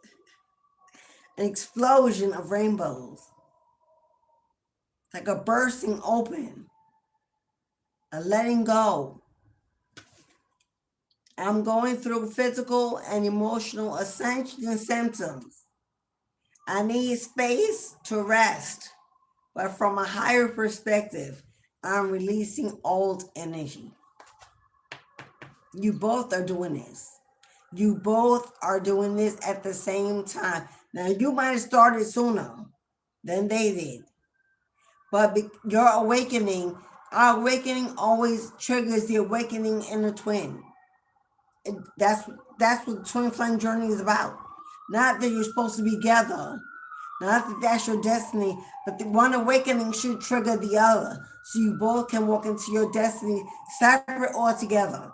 An explosion of rainbows. Like a bursting open. A letting go. I'm going through physical and emotional ascension symptoms. I need space to rest. But from a higher perspective, I'm releasing old energy. You both are doing this. You both are doing this at the same time. Now, you might have started sooner than they did. But your awakening, our awakening always triggers the awakening in the twin. That's what the twin flame journey is about. Not that you're supposed to be together. Not that that's your destiny, but the one awakening should trigger the other, so you both can walk into your destiny separate or together.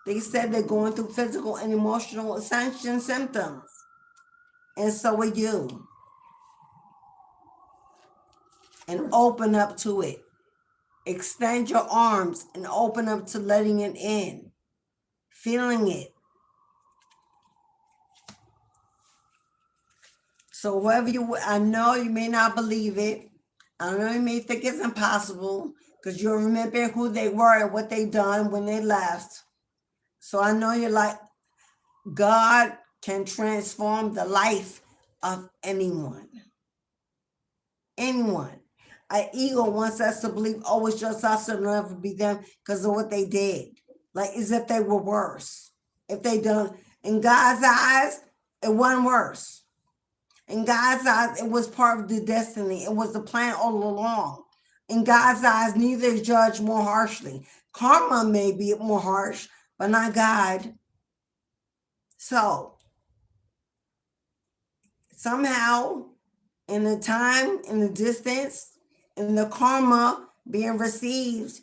They said they're going through physical and emotional ascension symptoms, and so are you. And open up to it. Extend your arms and open up to letting it in. feeling it. So whoever I know you may not believe it. I know you may think it's impossible because you'll remember who they were and what they done when they left. So I know you're like, God can transform the life of anyone. Anyone. An ego wants us to believe, oh, it's just us, it'll never be them because of what they did. Like as if they were worse. If they done, in God's eyes, it wasn't worse. In God's eyes, it was part of the destiny. It was the plan all along. In God's eyes, neither is judged more harshly. Karma may be more harsh, but not God. So, somehow, in the time, in the distance, in the karma being received,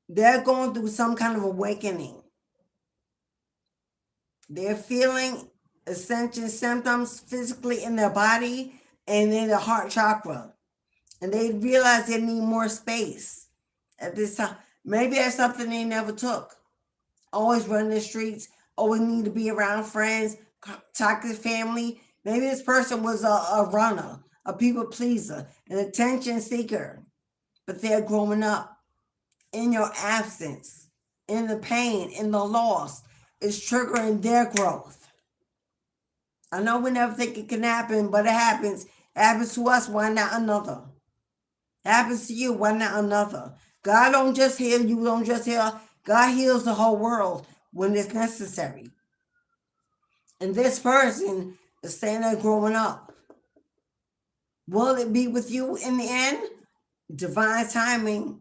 they're going through some kind of awakening. They're feeling ascension symptoms physically in their body and in the heart chakra. And they realize they need more space at this time. Maybe that's something they never took. Always running the streets, always need to be around friends, talk to family. Maybe this person was a runner, a people pleaser, an attention seeker. But they're growing up in your absence, in the pain, in the loss. It's triggering their growth. I know we never think it can happen, but it happens. It happens to us, why not another? It happens to you, why not another? God don't just heal, you don't just heal. God heals the whole world when it's necessary. And this person is staying there growing up. Will it be with you in the end? Divine timing.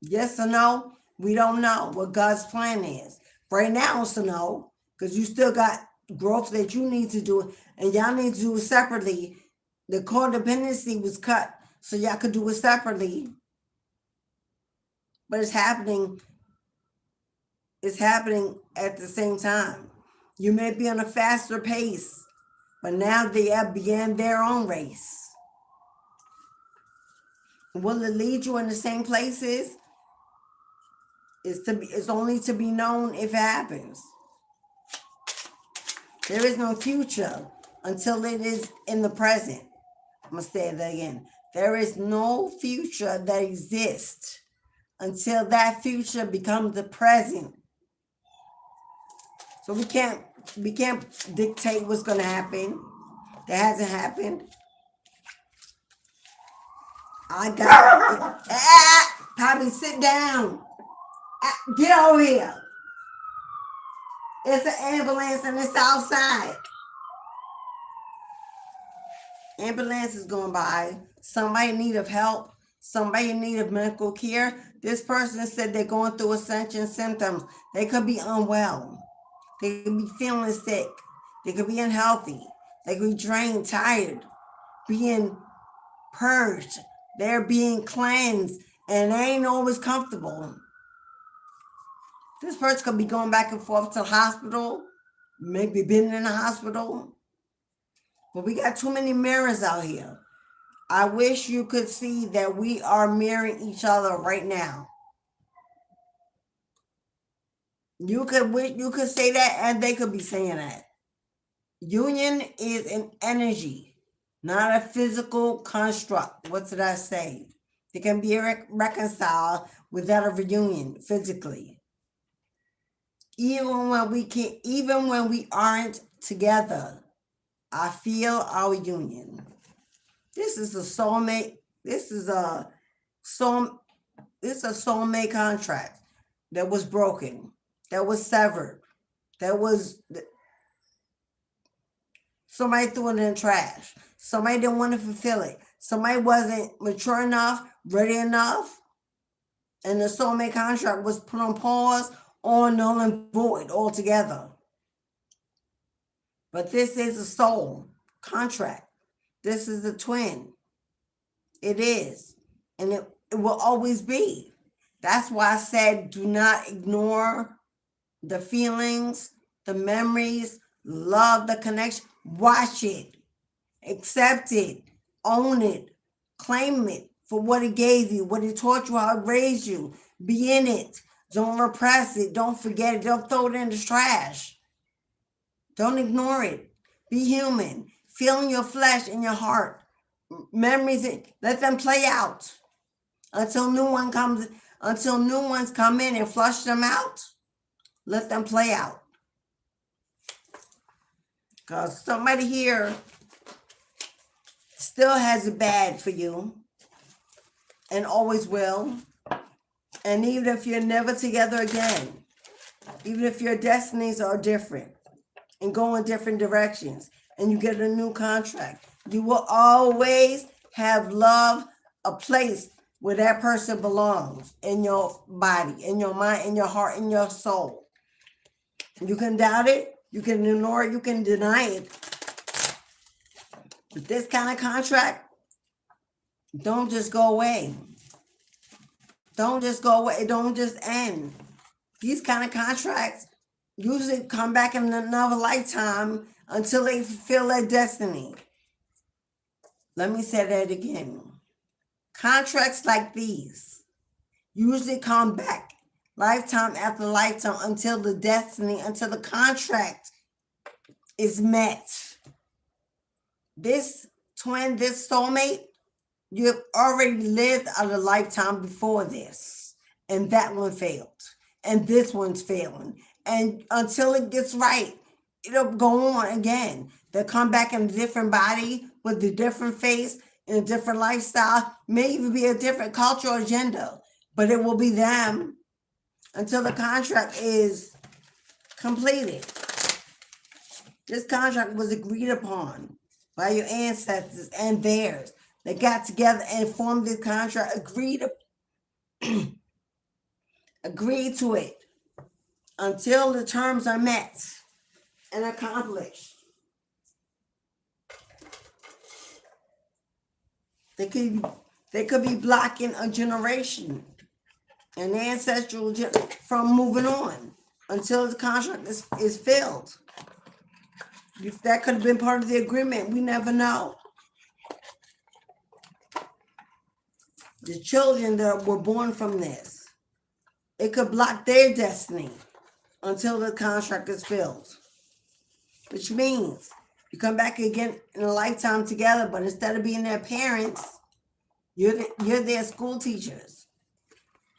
Yes or no? We don't know what God's plan is. Right now it's a no, because you still got growth that you need to do, and y'all need to do it separately. The codependency was cut so y'all could do it separately. But it's happening at the same time. You may be on a faster pace, but now they have began their own race. Will it lead you in the same places? It's only to be known if it happens. There is no future until it is in the present. I'm going to say that again. There is no future that exists until that future becomes the present. So we can't dictate what's going to happen. That hasn't happened. I got it. Poppy, sit down. Get over here. It's an ambulance and it's outside. Ambulance is going by. Somebody in need of help. Somebody in need of medical care. This person said they're going through ascension symptoms. They could be unwell. They could be feeling sick. They could be unhealthy. They could be drained, tired, being purged. They're being cleansed, and they ain't always comfortable. This person could be going back and forth to the hospital, maybe been in the hospital. But we got too many mirrors out here. I wish you could see that we are mirroring each other right now. You could say that, and they could be saying that. Union is an energy, not a physical construct. What did I say? They can be reconciled without a reunion physically. Even when we aren't together, I feel our union. This is a soulmate. This is a soulmate contract that was broken, that was severed, somebody threw it in the trash. Somebody didn't want to fulfill it. Somebody wasn't mature enough, ready enough, and the soulmate contract was put on pause or null and void altogether. But this is a soul contract. This is a twin. It is. And it will always be. That's why I said do not ignore the feelings, the memories, love the connection. Watch it. Accept it. Own it. Claim it for what it gave you, what it taught you, how it raised you. Be in it. Don't repress it. Don't forget it. Don't throw it in the trash. Don't ignore it. Be human. Feel in your flesh and your heart. Memories, let them play out until new ones come in and flush them out. Let them play out. Because somebody here still has it bad for you and always will. And even if you're never together again, even if your destinies are different and go in different directions and you get a new contract, you will always have love, a place where that person belongs in your body, in your mind, in your heart, in your soul. You can doubt it, you can ignore it, you can deny it. But this kind of contract, don't just go away. Don't just go away. Don't just end. These kind of contracts usually come back in another lifetime until they fulfill their destiny. Let me say that again. Contracts like these usually come back lifetime after lifetime until the destiny, until the contract is met. This twin, this soulmate, you've already lived a lifetime before this, and that one failed, and this one's failing. And until it gets right, it'll go on again. They'll come back in a different body with a different face and a different lifestyle, may even be a different cultural agenda, but it will be them until the contract is completed. This contract was agreed upon by your ancestors and theirs. They got together and formed this contract, agreed to it until the terms are met and accomplished. They could be blocking a generation, an ancestral from moving on until the contract is filled. That could have been part of the agreement. We never know. The children that were born from this, it could block their destiny until the contract is filled. Which means you come back again in a lifetime together, but instead of being their parents, you're their school teachers.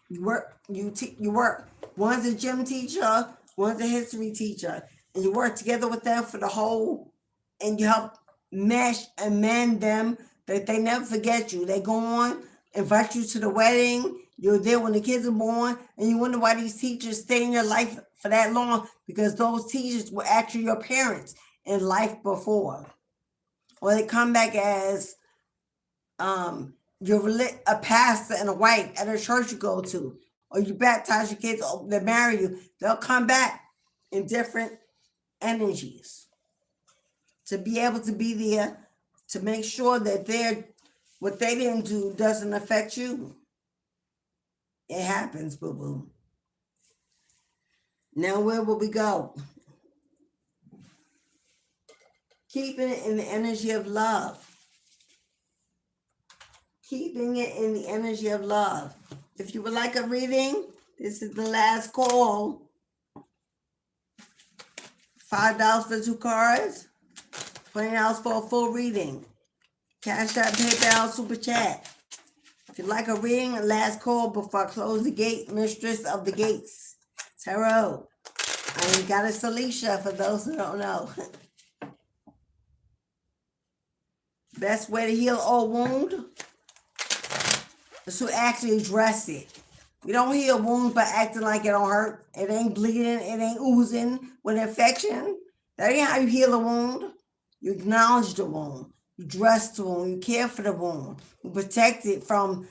You work. One's a gym teacher, one's a history teacher, and you work together with them for the whole, and you help mesh and mend them that they never forget you. They go on, invite you to the wedding. You're there when the kids are born, and you wonder why these teachers stay in your life for that long, because those teachers were actually your parents in life before. Or they come back as you're a pastor and a wife at a church you go to, or you baptize your kids, or they marry you. They'll come back in different energies to be able to be there to make sure that what they didn't do doesn't affect you. It happens, boo-boo. Now where will we go? Keeping it in the energy of love. Keeping it in the energy of love. If you would like a reading, this is the last call. $5 for 2 cards, $20 for a full reading. Cashapp, PayPal, Super Chat. If you'd like a reading, last call before I close the gate, Mistress of the Gates, Tarot. I got a Celicia for those who don't know. Best way to heal a wound is to actually address it. You don't heal wounds by acting like it don't hurt. It ain't bleeding. It ain't oozing with infection. That ain't how you heal a wound. You acknowledge the wound. You dress the wound. You care for the wound. You protect it from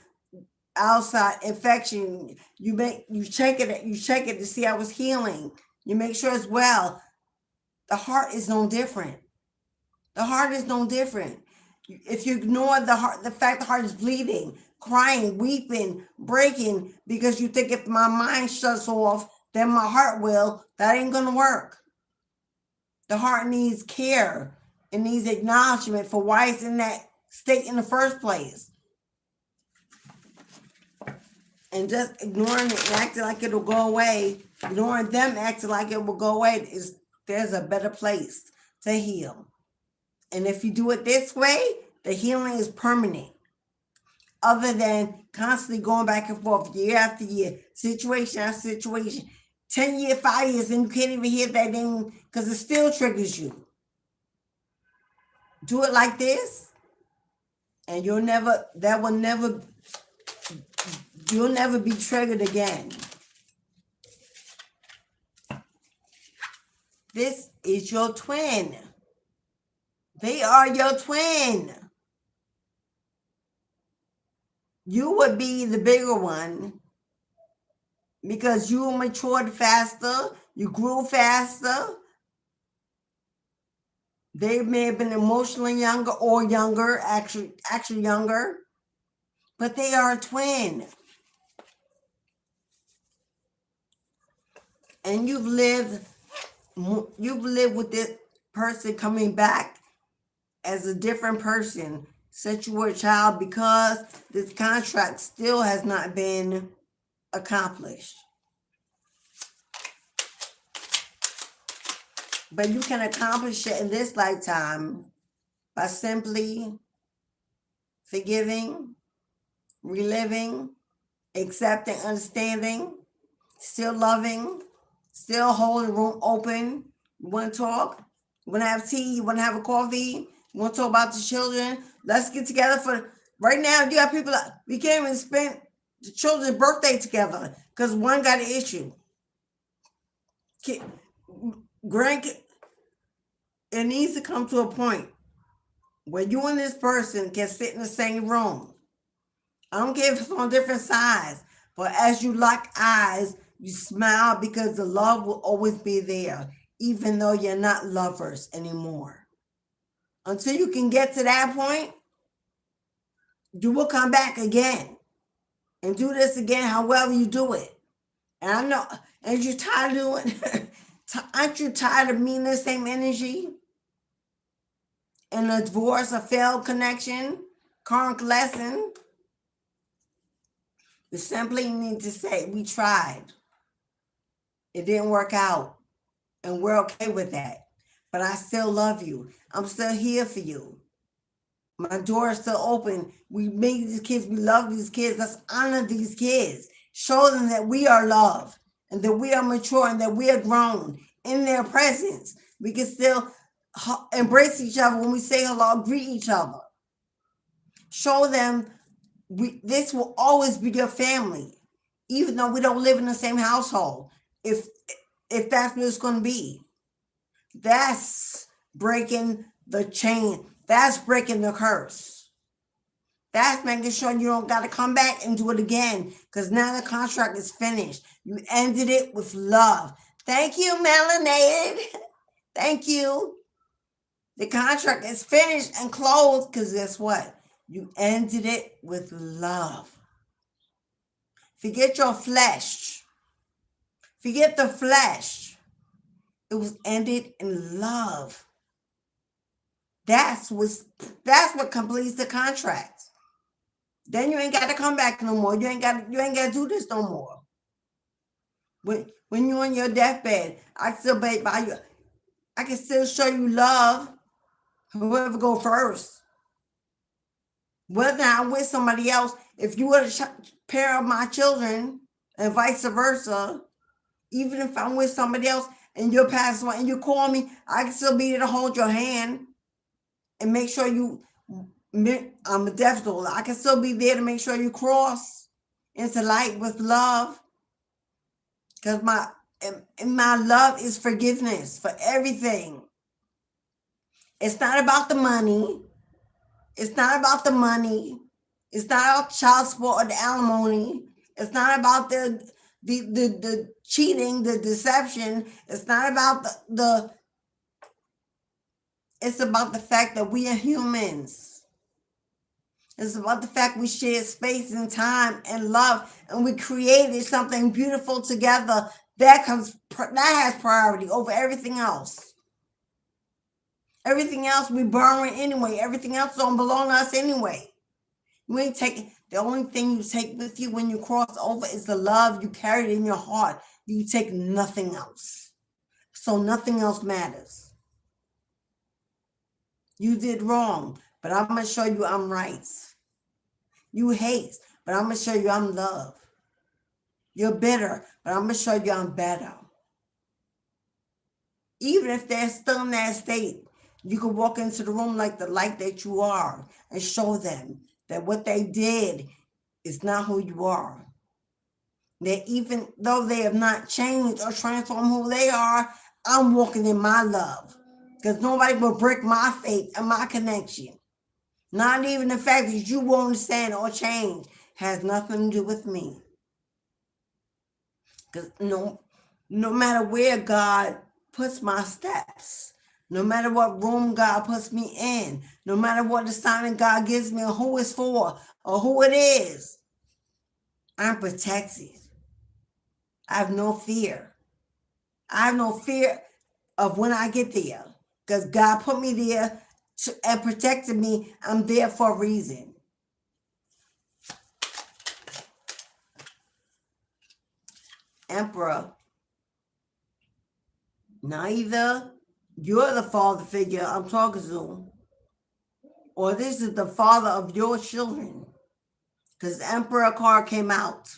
outside infection. You check it to see how it's healing. You make sure it's well. The heart is no different. The heart is no different. If you ignore the fact the heart is bleeding, crying, weeping, breaking, because you think if my mind shuts off, then my heart will, that ain't gonna work. The heart needs care. It needs acknowledgement for why it's in that state in the first place. And just ignoring it and acting like it'll go away, ignoring them acting like it will go away, there's a better place to heal. And if you do it this way, the healing is permanent. Other than constantly going back and forth year after year, situation after situation, 10 years, 5 years, and you can't even hear that name because it still triggers you. Do it like this, and you'll never be triggered again. This is your twin. They are your twin. You would be the bigger one because you matured faster, you grew faster. They may have been emotionally younger or younger, actually younger, but they are a twin. And you've lived with this person coming back as a different person since you were a child, because this contract still has not been accomplished. But you can accomplish it in this lifetime by simply forgiving, reliving, accepting, understanding, still loving, still holding the room open. You want to talk? You want to have tea? You want to have a coffee? You want to talk about the children? Let's get together for right now. You got people, we can't even spend the children's birthday together because one got an issue. Grandkid, it needs to come to a point where you and this person can sit in the same room. I don't care if it's on different sides, but as you lock eyes, you smile because the love will always be there, even though you're not lovers anymore. Until you can get to that point, you will come back again and do this again, however you do it. And I know, and you're tired of doing aren't you tired of meeting the same energy? And a divorce, a failed connection, current lesson. You simply need to say, we tried. It didn't work out. And we're okay with that. But I still love you. I'm still here for you. My door is still open. We make these kids, we love these kids. Let's honor these kids. Show them that we are loved and that we are mature and that we are grown in their presence. We can still embrace each other when we say hello, greet each other. Show them this will always be your family, even though we don't live in the same household. If that's what it's going to be, that's breaking the chain. That's breaking the curse. That's making sure you don't got to come back and do it again, because now the contract is finished. You ended it with love. Thank you, Melanated. Thank you. The contract is finished and closed because guess what? You ended it with love. Forget your flesh. Forget the flesh. It was ended in love. That's what completes the contract. Then you ain't got to come back no more. You ain't got to do this no more. When you're on your deathbed, I can still show you love. Whoever go first. Whether I'm with somebody else, if you were the parent of my children and vice versa, even if I'm with somebody else and you're passed away and you call me, I can still be there to hold your hand and make sure I'm a death doula. I can still be there to make sure you cross into light with love. Because my love is forgiveness for everything. It's not about the money. It's not about the money. It's not about child support or the alimony. It's not about the cheating, the deception. It's not about it's about the fact that we are humans. It's about the fact we share space and time and love, and we created something beautiful together that has priority over everything else. Everything else we borrowing anyway. Everything else don't belong to us anyway. You ain't taking, the only thing you take with you when you cross over is the love you carried in your heart. You take nothing else. So nothing else matters. You did wrong, but I'm going to show you I'm right. You hate, but I'm going to show you I'm love. You're bitter, but I'm going to show you I'm better. Even if they're still in that state, you can walk into the room like the light that you are and show them that what they did is not who you are. That even though they have not changed or transformed who they are, I'm walking in my love. Because nobody will break my faith and my connection. Not even the fact that you won't understand or change has nothing to do with me. Because no matter where God puts my steps, no matter what room God puts me in, no matter what assignment God gives me or who it's for or who it is, I'm protected. I have no fear. I have no fear of when I get there because God put me there and protected me. I'm there for a reason. Emperor. Now either you're the father figure I'm talking to, or this is the father of your children, because the Emperor card came out.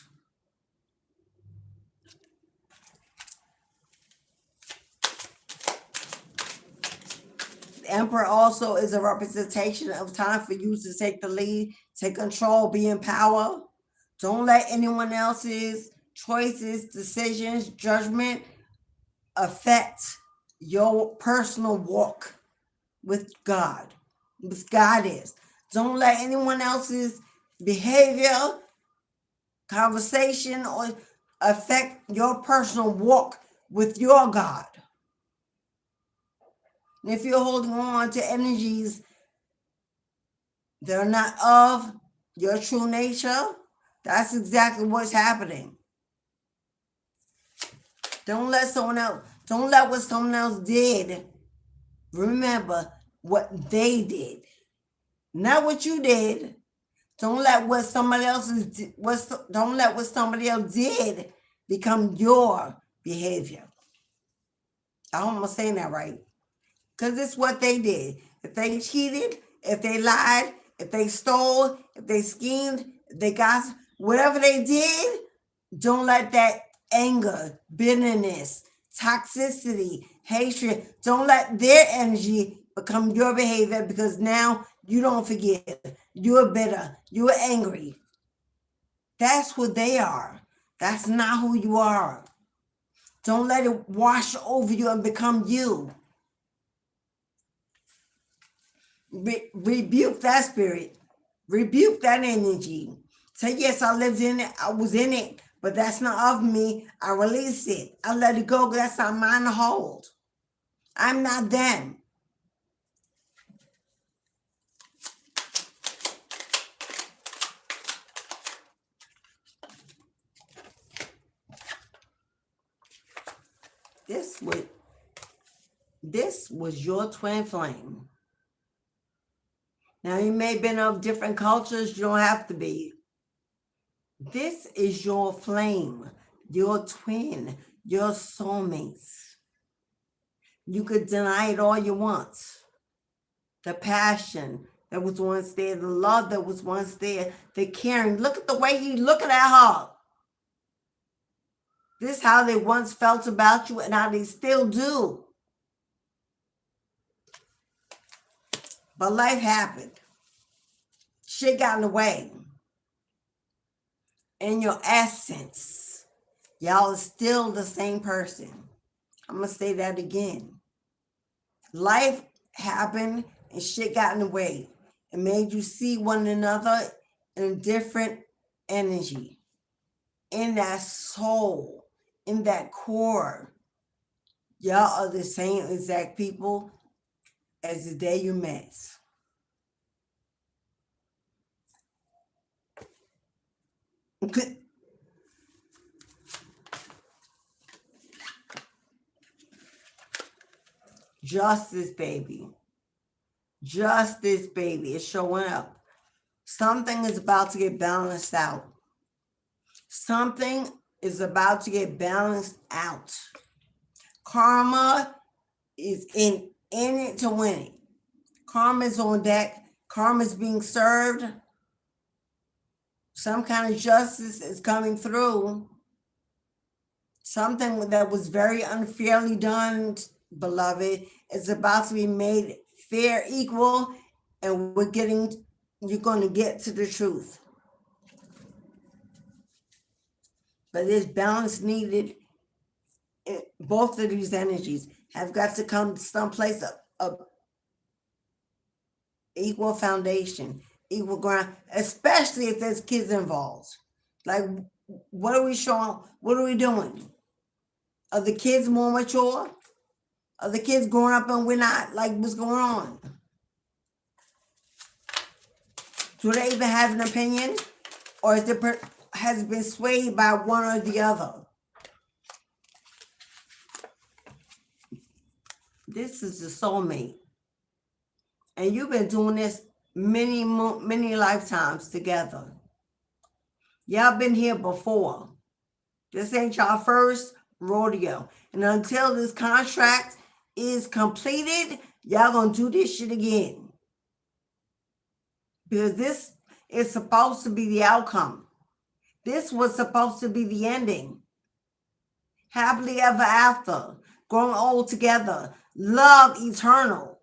The Emperor also is a representation of time for you to take the lead, take control, be in power. Don't let anyone else's choices, decisions, judgment affect your personal walk with God, with Goddess. Don't let anyone else's behavior, conversation, or affect your personal walk with your God. And if you're holding on to energies that are not of your true nature, that's exactly what's happening. Don't let what someone else did. Remember what they did, not what you did. Don't let what somebody else did become your behavior. I hope I'm saying that right. Because it's what they did. If they cheated, if they lied, if they stole, if they schemed, if they gossiped, whatever they did, don't let that anger, bitterness, toxicity, hatred, don't let their energy become your behavior, because now you don't forgive. You're bitter. You're angry. That's who they are. That's not who you are. Don't let it wash over you and become you. Rebuke that spirit. Rebuke that energy. Say, yes, I lived in it. I was in it, but that's not of me. I release it. I let it go. That's not mine to hold. I'm not them. This was your twin flame. Now, you may have been of different cultures. You don't have to be. This is your flame, your twin, your soulmates. You could deny it all you want. The passion that was once there, the love that was once there, the caring. Look at the way he looking at her. This is how they once felt about you and how they still do. But life happened. Shit got in the way. In your essence, y'all are still the same person. I'm going to say that again. Life happened and shit got in the way. It made you see one another in a different energy. In that soul, in that core. Y'all are the same exact people as the day you met. Justice, baby. Justice, baby, is showing up. Something is about to get balanced out. Something is about to get balanced out. Karma is in it to win it. Karma is on deck. Karma is being served. Some kind of justice is coming through. Something that was very unfairly done, beloved, is about to be made fair, equal, and you're going to get to the truth. But there's balance needed. Both of these energies have got to come to some place of equal foundation, equal ground, especially if there's kids involved. Like, what are we showing? What are we doing? Are the kids more mature? Are the kids growing up and we're not? Like, what's going on? Do they even have an opinion? Or has it been swayed by one or the other? This is the soulmate. And you've been doing this many lifetimes together. Y'all been here before. This ain't y'all first rodeo. And until this contract is completed, y'all gonna do this shit again. Because this is supposed to be the outcome. This was supposed to be the ending. Happily ever after. Growing old together. Love eternal.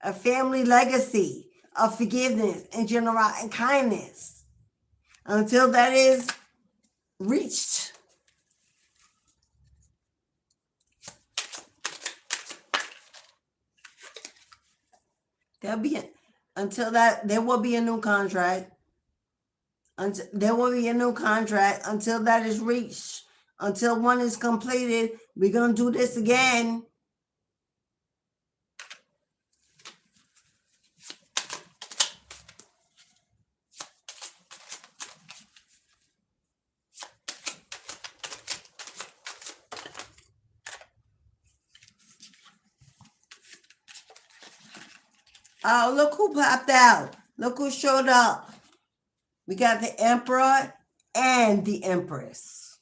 A family legacy of forgiveness and generosity and kindness. Until that is reached. There will be a new contract. There will be a new contract until that is reached. Until one is completed, we're going to do this again. Oh, look who popped out. Look who showed up. We got the Emperor and the Empress.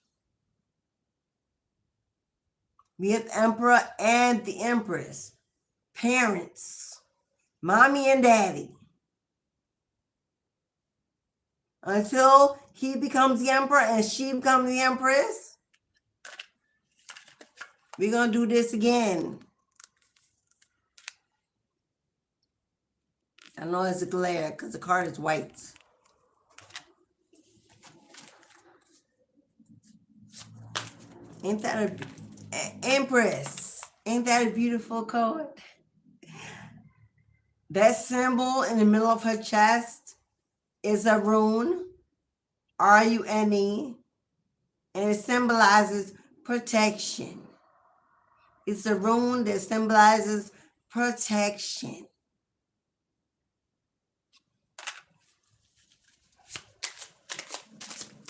We have the Emperor and the Empress. Parents. Mommy and daddy. Until he becomes the Emperor and she becomes the Empress, we're going to do this again. I know it's a glare because the card is white. Ain't that a Empress? Ain't that a beautiful card? That symbol in the middle of her chest is a rune, R-U-N-E, and it symbolizes protection. It's a rune that symbolizes protection.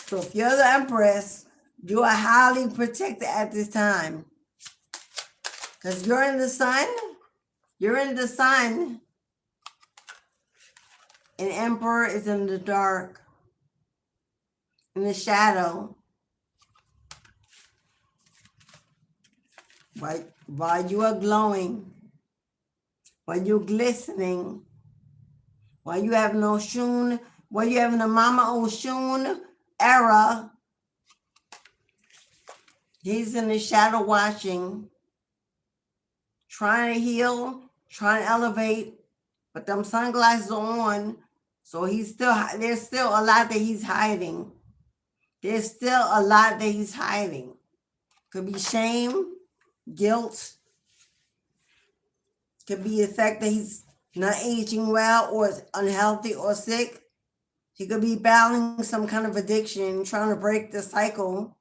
So if you're the Empress, you are highly protected at this time. Because you're in the sun. You're in the sun. And Emperor is in the dark. In the shadow. While you are glowing. While you're glistening. While you have no Oshun. While you have the Mama Oshun era. He's in the shadow watching, trying to heal, trying to elevate, but them sunglasses are on, so there's still a lot that he's hiding. There's still a lot that he's hiding. Could be shame, guilt, could be the fact that he's not aging well or is unhealthy or sick. He could be battling some kind of addiction, trying to break the cycle.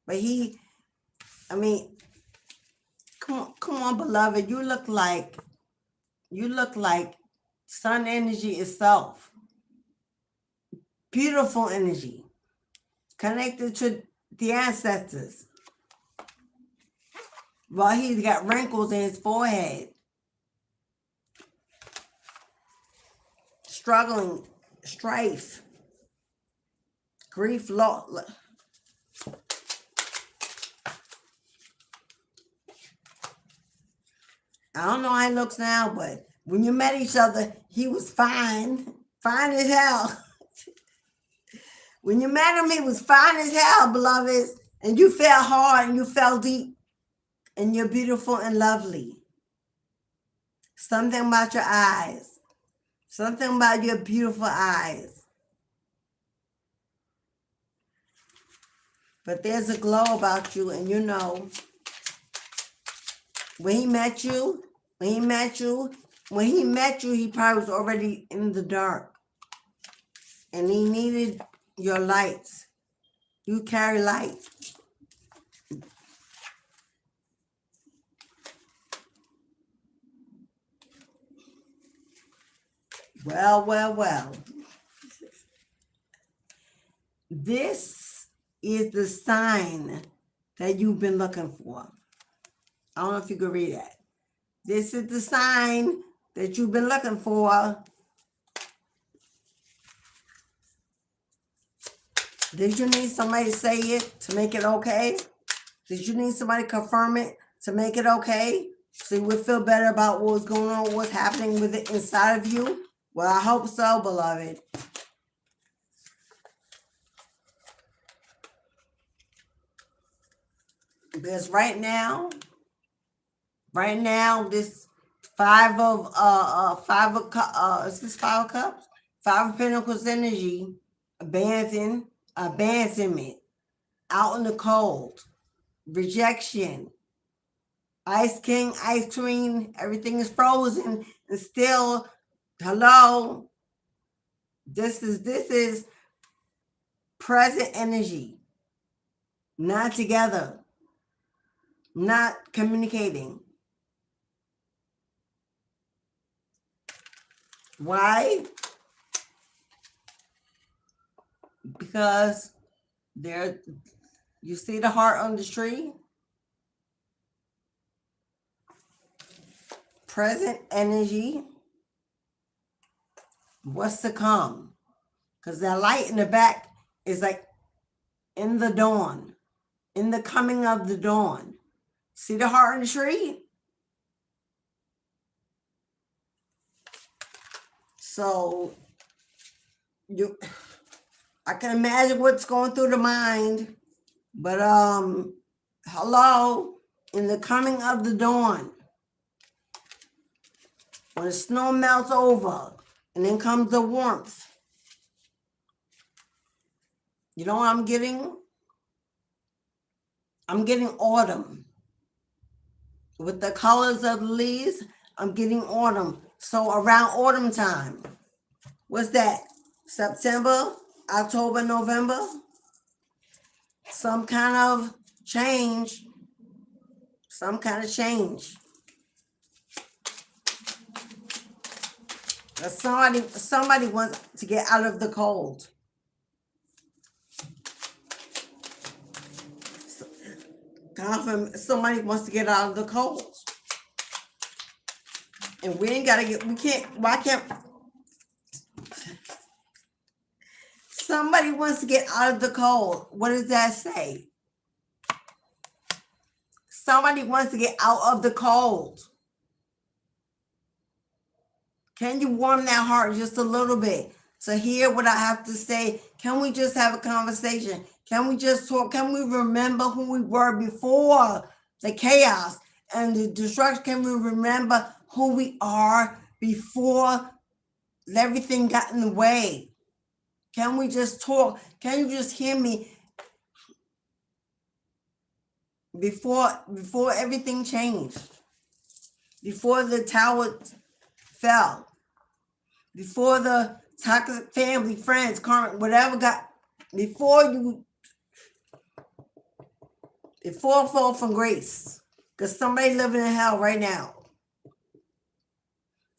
But come on, beloved. You look like sun energy itself. Beautiful energy. Connected to the ancestors. While he's got wrinkles in his forehead. struggling, strife, grief, loss. I don't know how he looks now, but when you met each other, he was fine. Fine as hell. When you met him, he was fine as hell, beloveds. And you fell hard and you fell deep. And you're beautiful and lovely. Something about your eyes. Something about your beautiful eyes. But there's a glow about you, and you know, when he met you, he probably was already in the dark. And he needed your lights. You carry light. Well. This is the sign that you've been looking for. I don't know if you can read that. This is the sign that you've been looking for. Did you need somebody to say it to make it okay? Did you need somebody to confirm it to make it okay? So you would feel better about what was going on, what's happening with it inside of you? Well, I hope so, beloved. Because right now, this is this 5 of Cups? 5 of Pentacles energy, abandonment, out in the cold, rejection, ice king, ice queen, everything is frozen and still, hello. This is present energy, not together, not communicating. Why? Because you see the heart on the tree? Present energy. What's to come? Because that light in the back is like in the dawn, in the coming of the dawn. See the heart on the tree? So I can imagine what's going through the mind, but hello, in the coming of the dawn, when the snow melts over and then comes the warmth. You know what I'm getting? I'm getting autumn. With the colors of the leaves, I'm getting autumn. So around autumn time, what's that? September, October, November? Some kind of change. Some kind of change. Somebody wants to get out of the cold. Somebody wants to get out of the cold. And why can't somebody wants to get out of the cold? What does that say? Somebody wants to get out of the cold. Can you warm that heart just a little bit to hear what I have to say? Can we just have a conversation? Can we just talk? Can we remember who we were before the chaos and the destruction? Can we remember who we are before everything got in the way? Can we just talk? Can you just hear me? Before everything changed, before the tower fell, before the toxic family, friends, karma, whatever before fall from grace, because somebody living in hell right now.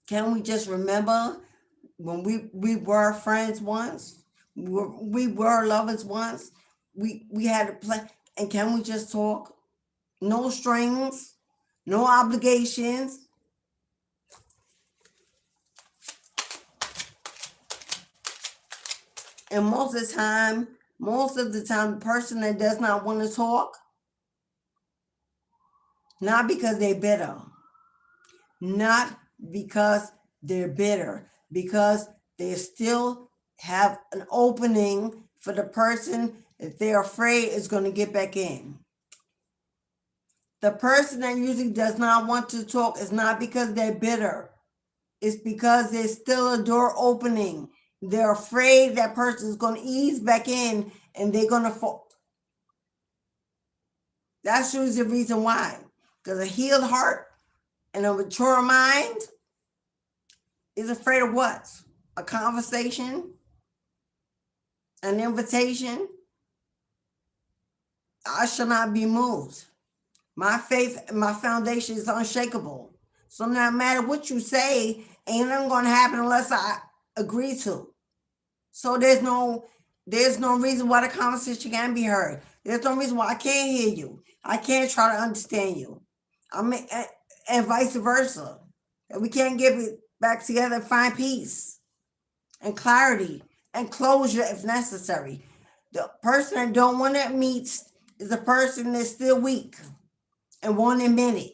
Can we just remember when we were friends once, we were lovers once, we had a plan, and can we just talk? No strings, no obligations. And most of the time, the person that does not want to talk, not because they're bitter, not because they're bitter, because they still have an opening for the person that they're afraid is going to get back in. The person that usually does not want to talk is not because they're bitter. It's because there's still a door opening. They're afraid that person is going to ease back in and they're going to fall. That's usually the reason why. Because a healed heart and a mature mind is afraid of what? A conversation? An invitation? I shall not be moved. My faith, my foundation is unshakable. So no matter what you say, ain't nothing going to happen unless I agree to. So there's no reason why the conversation can't be heard. There's no reason why I can't hear you. I can't try to understand you. And vice versa. And we can't get it back together and find peace and clarity and closure if necessary. The person that don't want to meet is a person that's still weak and won't admit it.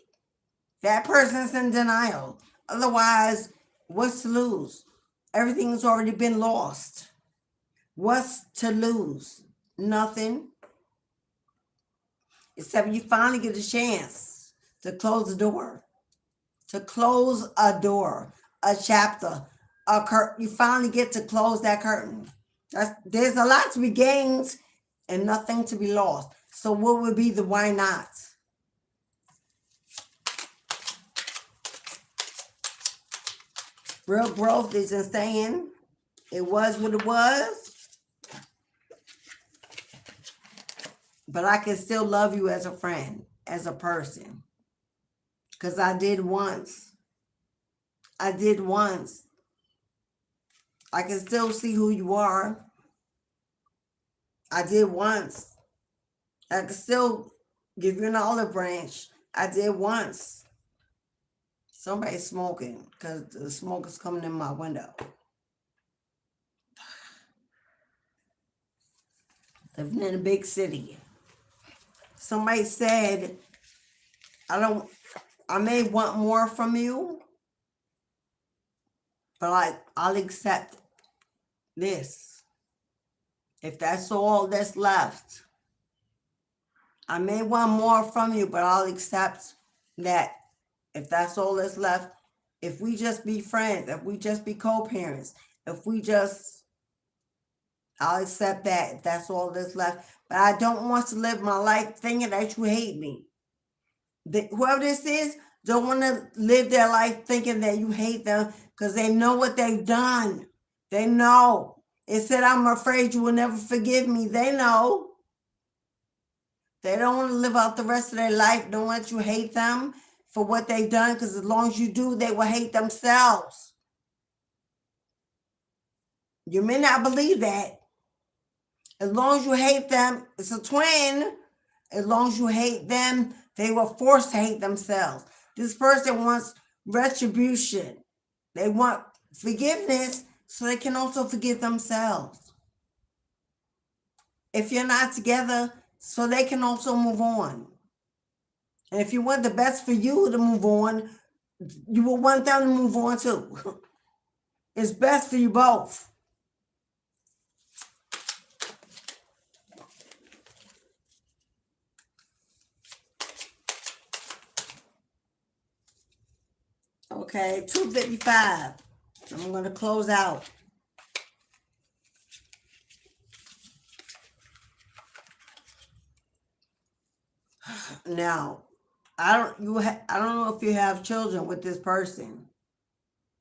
That person's in denial. Otherwise, what's to lose? Everything's already been lost. What's to lose? Nothing. Except you finally get a chance to close the door. To close a door, a chapter, a curtain. You finally get to close that curtain. There's a lot to be gained and nothing to be lost. So what would be the why not? Real growth isn't saying it was what it was, but I can still love you as a friend, as a person. Because I did once. I can still see who you are. I did once. I can still give you an olive branch. I did once. Somebody's smoking because the smoke is coming in my window. Living in a big city. Somebody said, I may want more from you, but I'll accept this. If that's all that's left. I may want more from you, but I'll accept that. If that's all that's left, if we just be friends, if we just be co-parents, I'll accept that if that's all that's left. But I don't want to live my life thinking that you hate me. Whoever this is, don't want to live their life thinking that you hate them because they know what they've done. They know. It said, I'm afraid you will never forgive me. They know. They don't want to live out the rest of their life. Don't want you hate them for what they've done, because as long as you do, they will hate themselves. You may not believe that. As long as you hate them, it's a twin. As long as you hate them, they were forced to hate themselves. This person wants retribution. They want forgiveness so they can also forgive themselves. If you're not together, so they can also move on. And if you want the best for you to move on, you will want them to move on too. It's best for you both. Okay, 255. I'm going to close out. Now, I don't know if you have children with this person,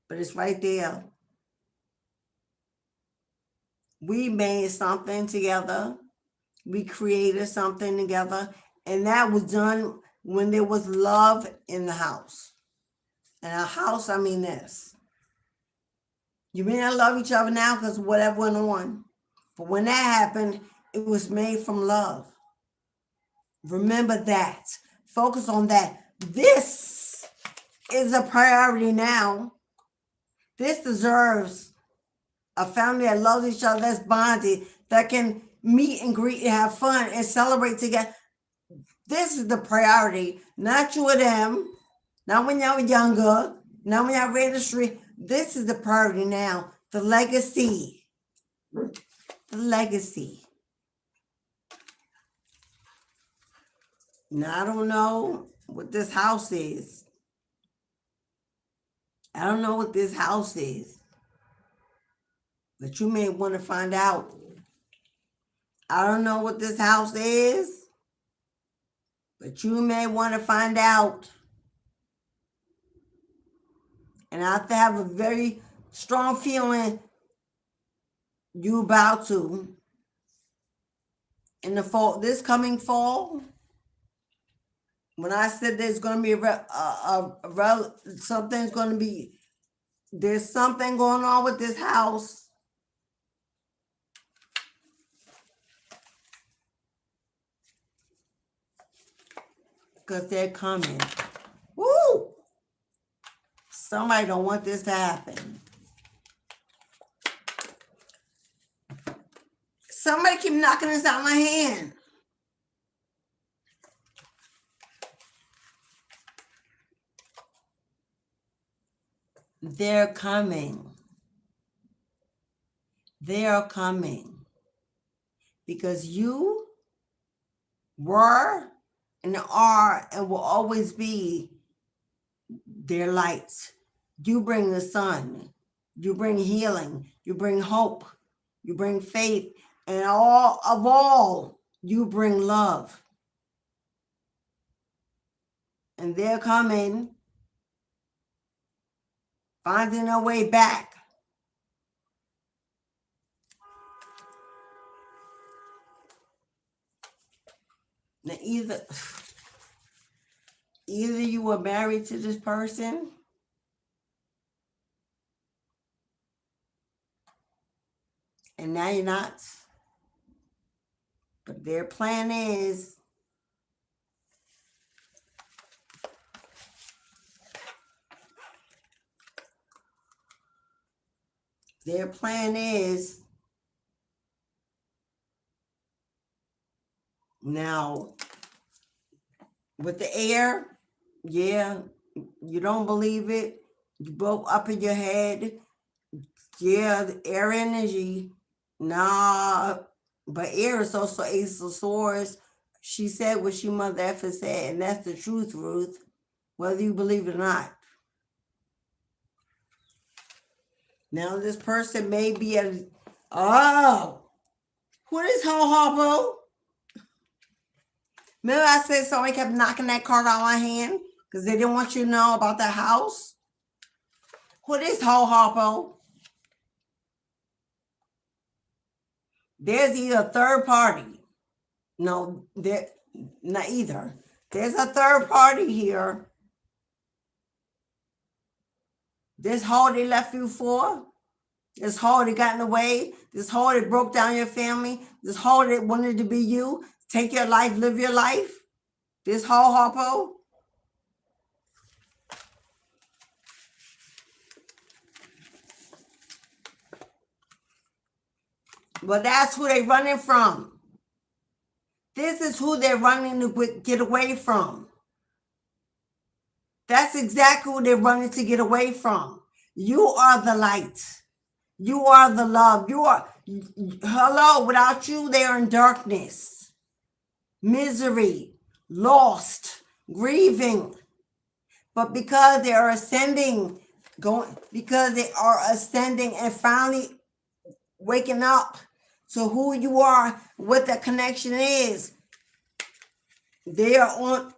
but it's right there. We made something together. We created something together, and that was done when there was love in the house. And a house, I mean this. You may not love each other now because of whatever went on, but when that happened, it was made from love. Remember that. Focus on that. This is a priority now. This deserves a family that loves each other, that's bonded, that can meet and greet and have fun and celebrate together. This is the priority, not you or them, not when y'all were younger, not when y'all read the street. This is the priority now. The legacy. The legacy. Now, I don't know what this house is. I don't know what this house is. But you may want to find out. I don't know what this house is. But you may want to find out. And I have a very strong feeling you about to. In the fall, this coming fall, when I said there's going to be something's going to be, there's something going on with this house. Because they're coming. Woo! Somebody don't want this to happen. Somebody keep knocking this out of my hand. They're coming. They are coming. Because you were and are and will always be their lights. You bring the sun. You bring healing. You bring hope. You bring faith. And all, you bring love. And they're coming, finding their way back. Now, either you were married to this person, and now you're not. But their plan is now with the air, yeah, you don't believe it. You broke up in your head. Yeah, the air energy. Nah, but air is also Ace of Swords. She said what she Mother Effa said, and that's the truth, Ruth, whether you believe it or not. Now this person may be at, who is Ho Harpo? Remember I said somebody kept knocking that card out of my hand because they didn't want you to know about the house? Who is Ho Harpo? There's either a third party. No, there not either. There's a third party here. This hole they left you for, this hole that got in the way, this hole that broke down your family, this hole that wanted to be you, take your life, live your life, this hole, Harpo. Well, that's who they're running from. This is who they're running to get away from. That's exactly who they're running to get away from. You are the light. You are the love. You are, hello, without you, they are in darkness, misery, lost, grieving. But because they are ascending, because they are ascending and finally waking up to who you are, what the connection is, they are on,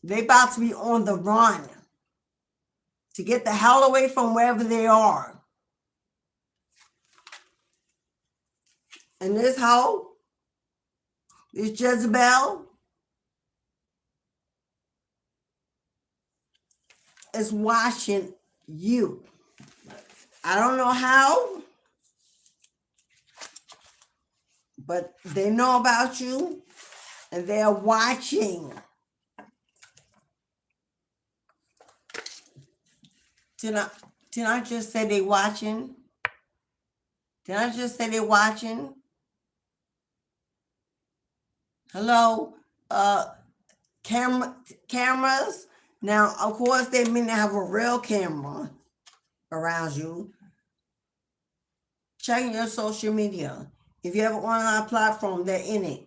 they about to be on the run to get the hell away from wherever they are. And this hoe, this Jezebel, is watching you. I don't know how, but they know about you and they're watching Did I just say they watching? Did I just say they watching? Hello? Cameras. Now, of course, they may not have a real camera around you. Check your social media. If you have an online platform, they're in it.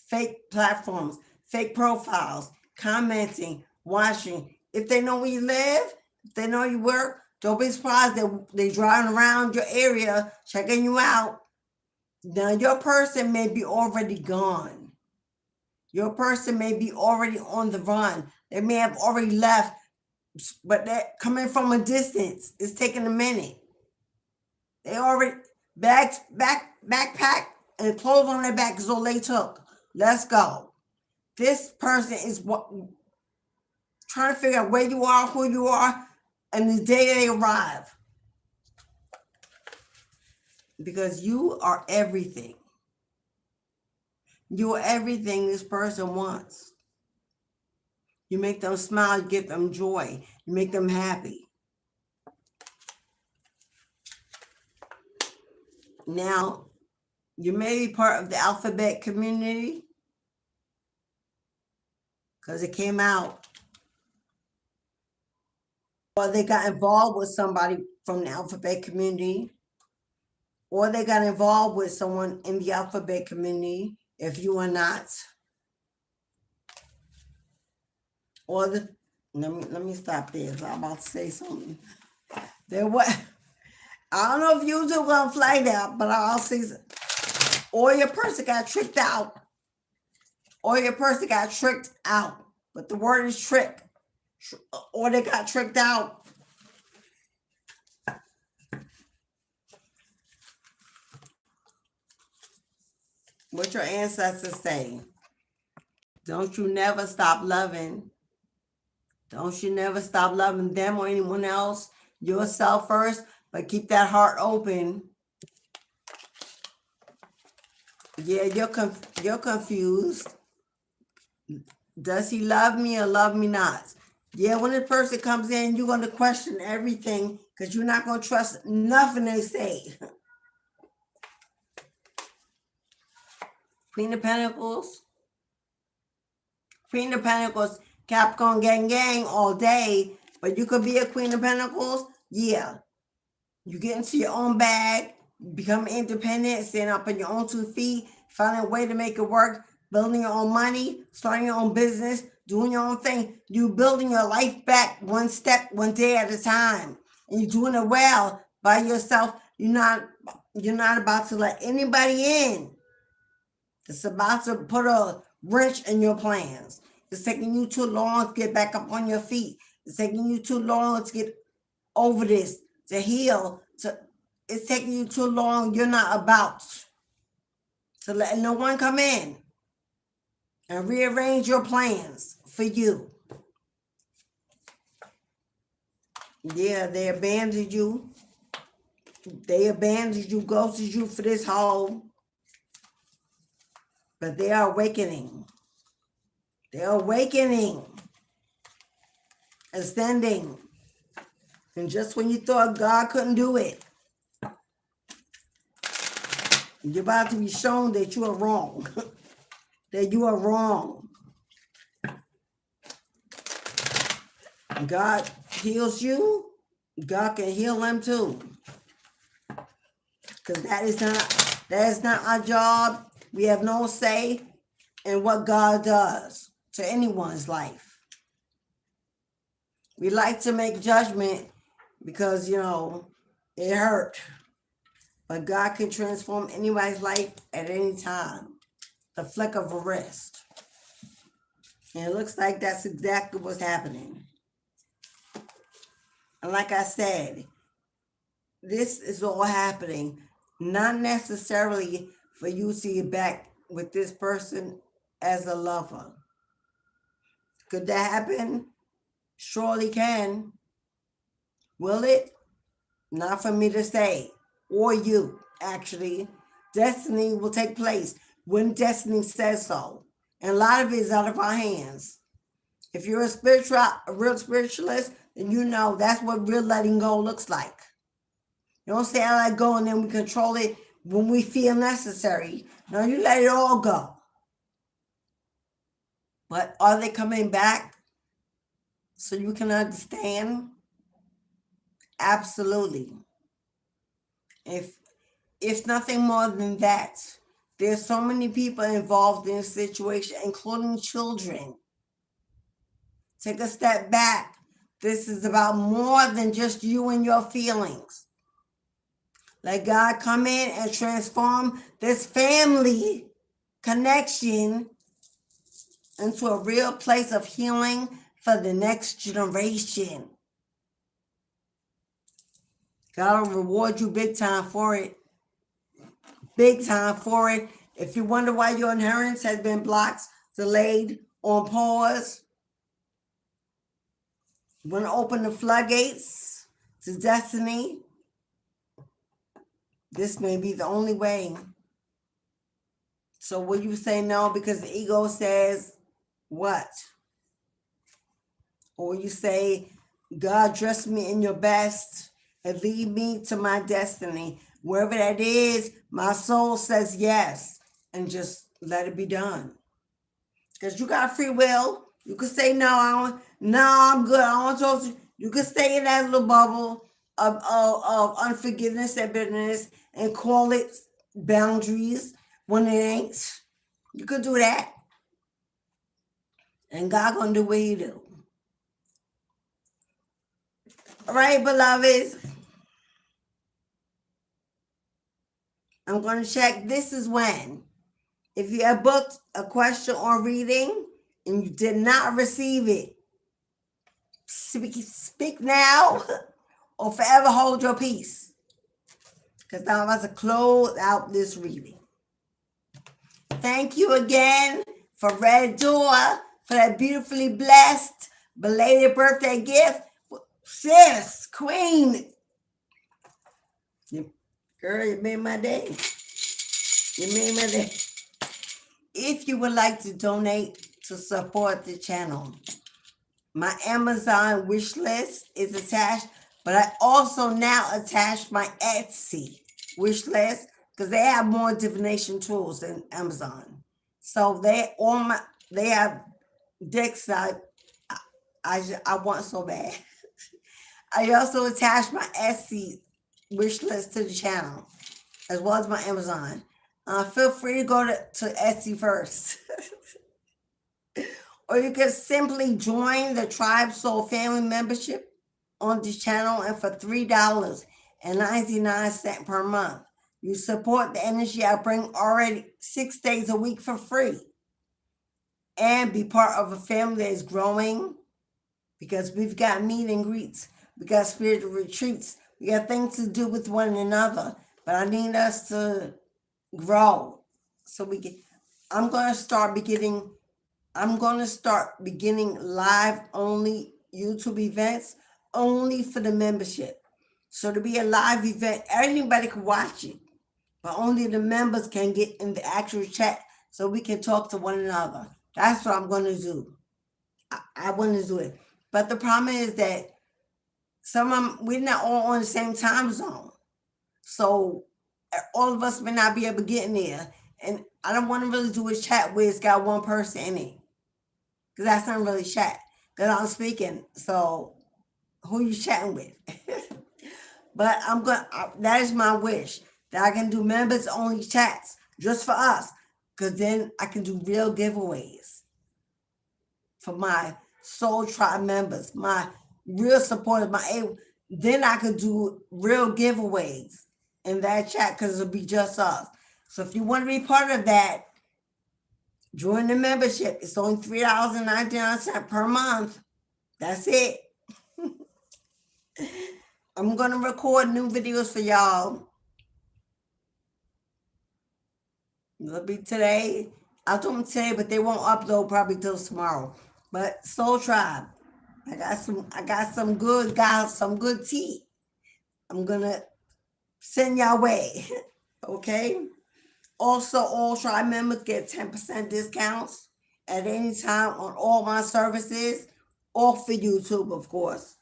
Fake platforms, fake profiles, commenting, watching. If they know where you live, if they know you work, don't be surprised that they're driving around your area, checking you out. Now, your person may be already gone. Your person may be already on the run. They may have already left, but they're coming from a distance. It's taking a minute. They already backpack and clothes on their back is all they took. Let's go. This person is trying to figure out where you are, who you are, and the day they arrive. Because you are everything. You are everything this person wants. You make them smile, you give them joy, you make them happy. Now, you may be part of the alphabet community because it came out. Or they got involved with somebody from the alphabet community. Or they got involved with someone in the alphabet community, if you are not. Or let me stop there. I'm about to say something. I don't know if YouTube gonna flag that, but I'll say, or your person got tricked out. Or your person got tricked out. But the word is trick. Or they got tricked out. What your ancestors say. Don't you never stop loving. Don't you never stop loving them or anyone else. Yourself first, but keep that heart open. Yeah, you're confused. Does he love me or love me not? Yeah, when a person comes in, you're going to question everything because you're not going to trust nothing they say. Queen of Pentacles. Queen of Pentacles, Capricorn gang all day, but you could be a Queen of Pentacles. Yeah. You get into your own bag, become independent, stand up on your own 2 feet, find a way to make it work, building your own money, starting your own business, doing your own thing. You building your life back one step, one day at a time. And you're doing it well by yourself. You're not about to let anybody in. It's about to put a wrench in your plans. It's taking you too long to get back up on your feet. It's taking you too long to get over this, to heal. It's taking you too long. You're not about to let no one come in and rearrange your plans for you. Yeah, they abandoned you. They abandoned you, ghosted you for this hole. But they are awakening. They're awakening. Ascending. And just when you thought God couldn't do it, you're about to be shown that you are wrong. That you are wrong. God heals you. God can heal them too. Because that is not our job. We have no say in what God does to anyone's life. We like to make judgment because, it hurt. But God can transform anybody's life at any time. The flick of a wrist. And it looks like that's exactly what's happening. And like I said, this is all happening, not necessarily for you to get back with this person as a lover. Could that happen? Surely can. Will it? Not for me to say, or you, actually. Destiny will take place when destiny says so. And a lot of it is out of our hands. If you're a real spiritualist, And you know, that's what real letting go looks like. You don't say I let go and then we control it when we feel necessary. No, you let it all go. But are they coming back so you can understand? Absolutely. If nothing more than that, there's so many people involved in the situation, including children. Take a step back. This is about more than just you and your feelings. Let God come in and transform this family connection into a real place of healing for the next generation. God will reward you big time for it. Big time for it. If you wonder why your inheritance has been blocked, delayed, on pause, you want to open the floodgates to destiny, this may be the only way. So will you say no because the ego says what? Or will you say, God, dress me in your best and lead me to my destiny? Wherever that is, my soul says yes, and just let it be done. Because you got free will. You can say no, I'm good. I don't want to talk to you. You can stay in that little bubble of unforgiveness and bitterness and call it boundaries when it ain't. You could do that. And God gonna do what he do. All right, beloveds. I'm going to check. This is when. If you have booked a question or reading and you did not receive it, speak now or forever hold your peace. Because now I'm about to close out this reading. Thank you again for Red Door for that beautifully blessed belated birthday gift. Sis, queen. Girl, you made my day. You made my day. If you would like to donate to support the channel, my Amazon wish list is attached, but I also now attach my Etsy wish list because they have more divination tools than Amazon. So they have decks that I want so bad. I also attach my Etsy wish list to the channel as well as my Amazon. Feel free to go to Etsy first. Or you can simply join the Tribe Soul Family membership on this channel, and for $3.99 per month, you support the energy I bring already 6 days a week for free and be part of a family that is growing because we've got meet and greets, we got spiritual retreats, we got things to do with one another, but I need us to grow so we can. I'm going to start beginning live only YouTube events only for the membership. So to be a live event, anybody can watch it, but only the members can get in the actual chat so we can talk to one another. That's what I'm going to do. I want to do it. But the problem is that we're not all on the same time zone. So all of us may not be able to get in there. And I don't want to really do a chat where it's got one person in it. Because that's not really chat. Because I'm speaking. So who you chatting with? But that is my wish. That I can do members only chats just for us. Because then I can do real giveaways for my Soul Tribe members, my real supporters, then I could do real giveaways in that chat because it'll be just us. So if you want to be part of that, join the membership. It's only $3.99 per month. That's it. I'm going to record new videos for y'all. It'll be today. I'll do them today, but they won't upload probably till tomorrow. But Soul Tribe, I got some good tea. I'm gonna send y'all way. Okay. Also, all Tribe members get 10% discounts at any time on all my services, all for YouTube, of course.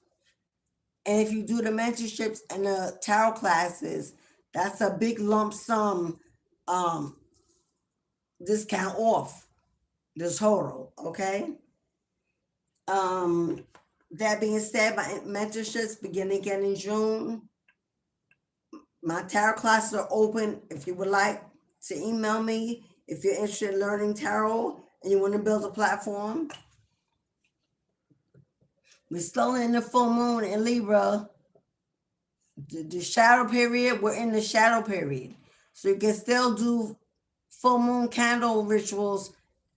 And if you do the mentorships and the tarot classes, that's a big lump sum discount off the total, okay? That being said, my mentorships begin again in June. My tarot classes are open. If you would like to email me, if you're interested in learning tarot and you want to build a platform. We're still in the full moon in Libra. The shadow period, we're in the shadow period. So you can still do full moon candle rituals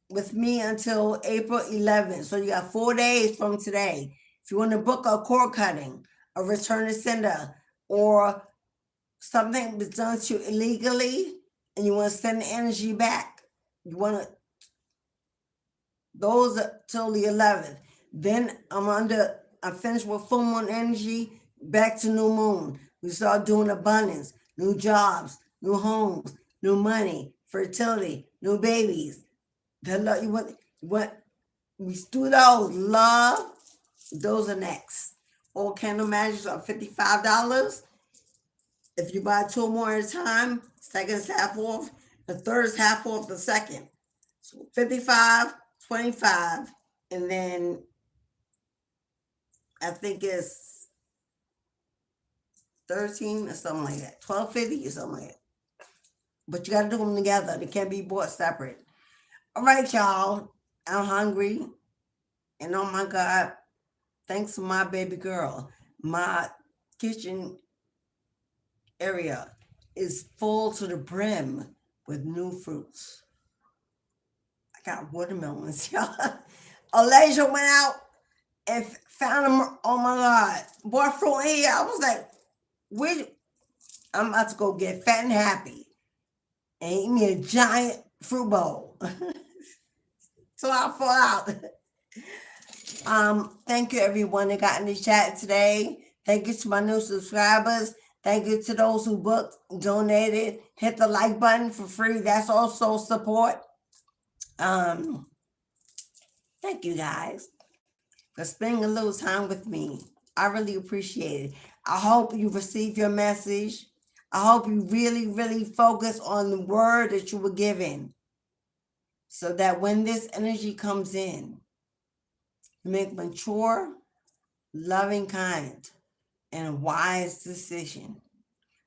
with me until April 11th. So you got 4 days from today. If you want to book a cord cutting, a return to sender, or something that's done to you illegally and you want to send the energy back, you want to, those are till the 11th. Then I'm finished with full moon energy, back to new moon. We start doing abundance, new jobs, new homes, new money, fertility, new babies. The love you want we do those. Love, those are next. All candle magics are $55. If you buy 2 more at a time, second's half off. The third is half off the second. So 55, 25, and then I think it's 13 or something like that. 12.50 or something like that. But you gotta do them together. They can't be bought separate. All right, y'all. I'm hungry. And oh my God, thanks to my baby girl. My kitchen area is full to the brim with new fruits. I got watermelons, y'all. Alasia went out and found them. Oh my God, bought fruit in here. I was like, I'm about to go get fat and happy and eat me a giant fruit bowl. So I fall out. Thank you everyone that got in the chat today. Thank you to my new subscribers. Thank you to those who booked, donated, hit the like button for free. That's also support. Thank you guys for spending a little time with me. I really appreciate it. I hope you received your message. I hope you really, really focus on the word that you were given, so that when this energy comes in, you make mature, loving, kind, and wise decision.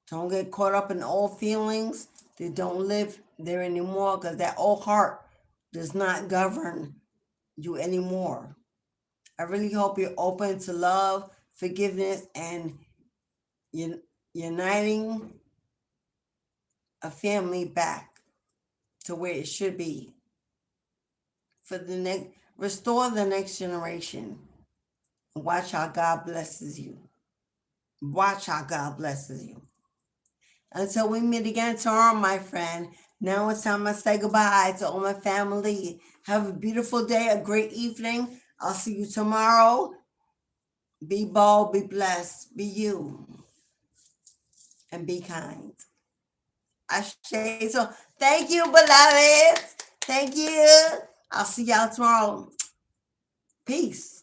Don't get caught up in old feelings that don't live there anymore, because that old heart does not govern you anymore. I really hope you're open to love, forgiveness, and uniting a family back to where it should be. For the next, restore the next generation. Watch how God blesses you. Watch how God blesses you. Until we meet again tomorrow, my friend, now it's time to say goodbye to all my family. Have a beautiful day, a great evening. I'll see you tomorrow. Be bold, be blessed, be you, and be kind. So thank you, beloveds. Thank you. I'll see y'all tomorrow. Peace.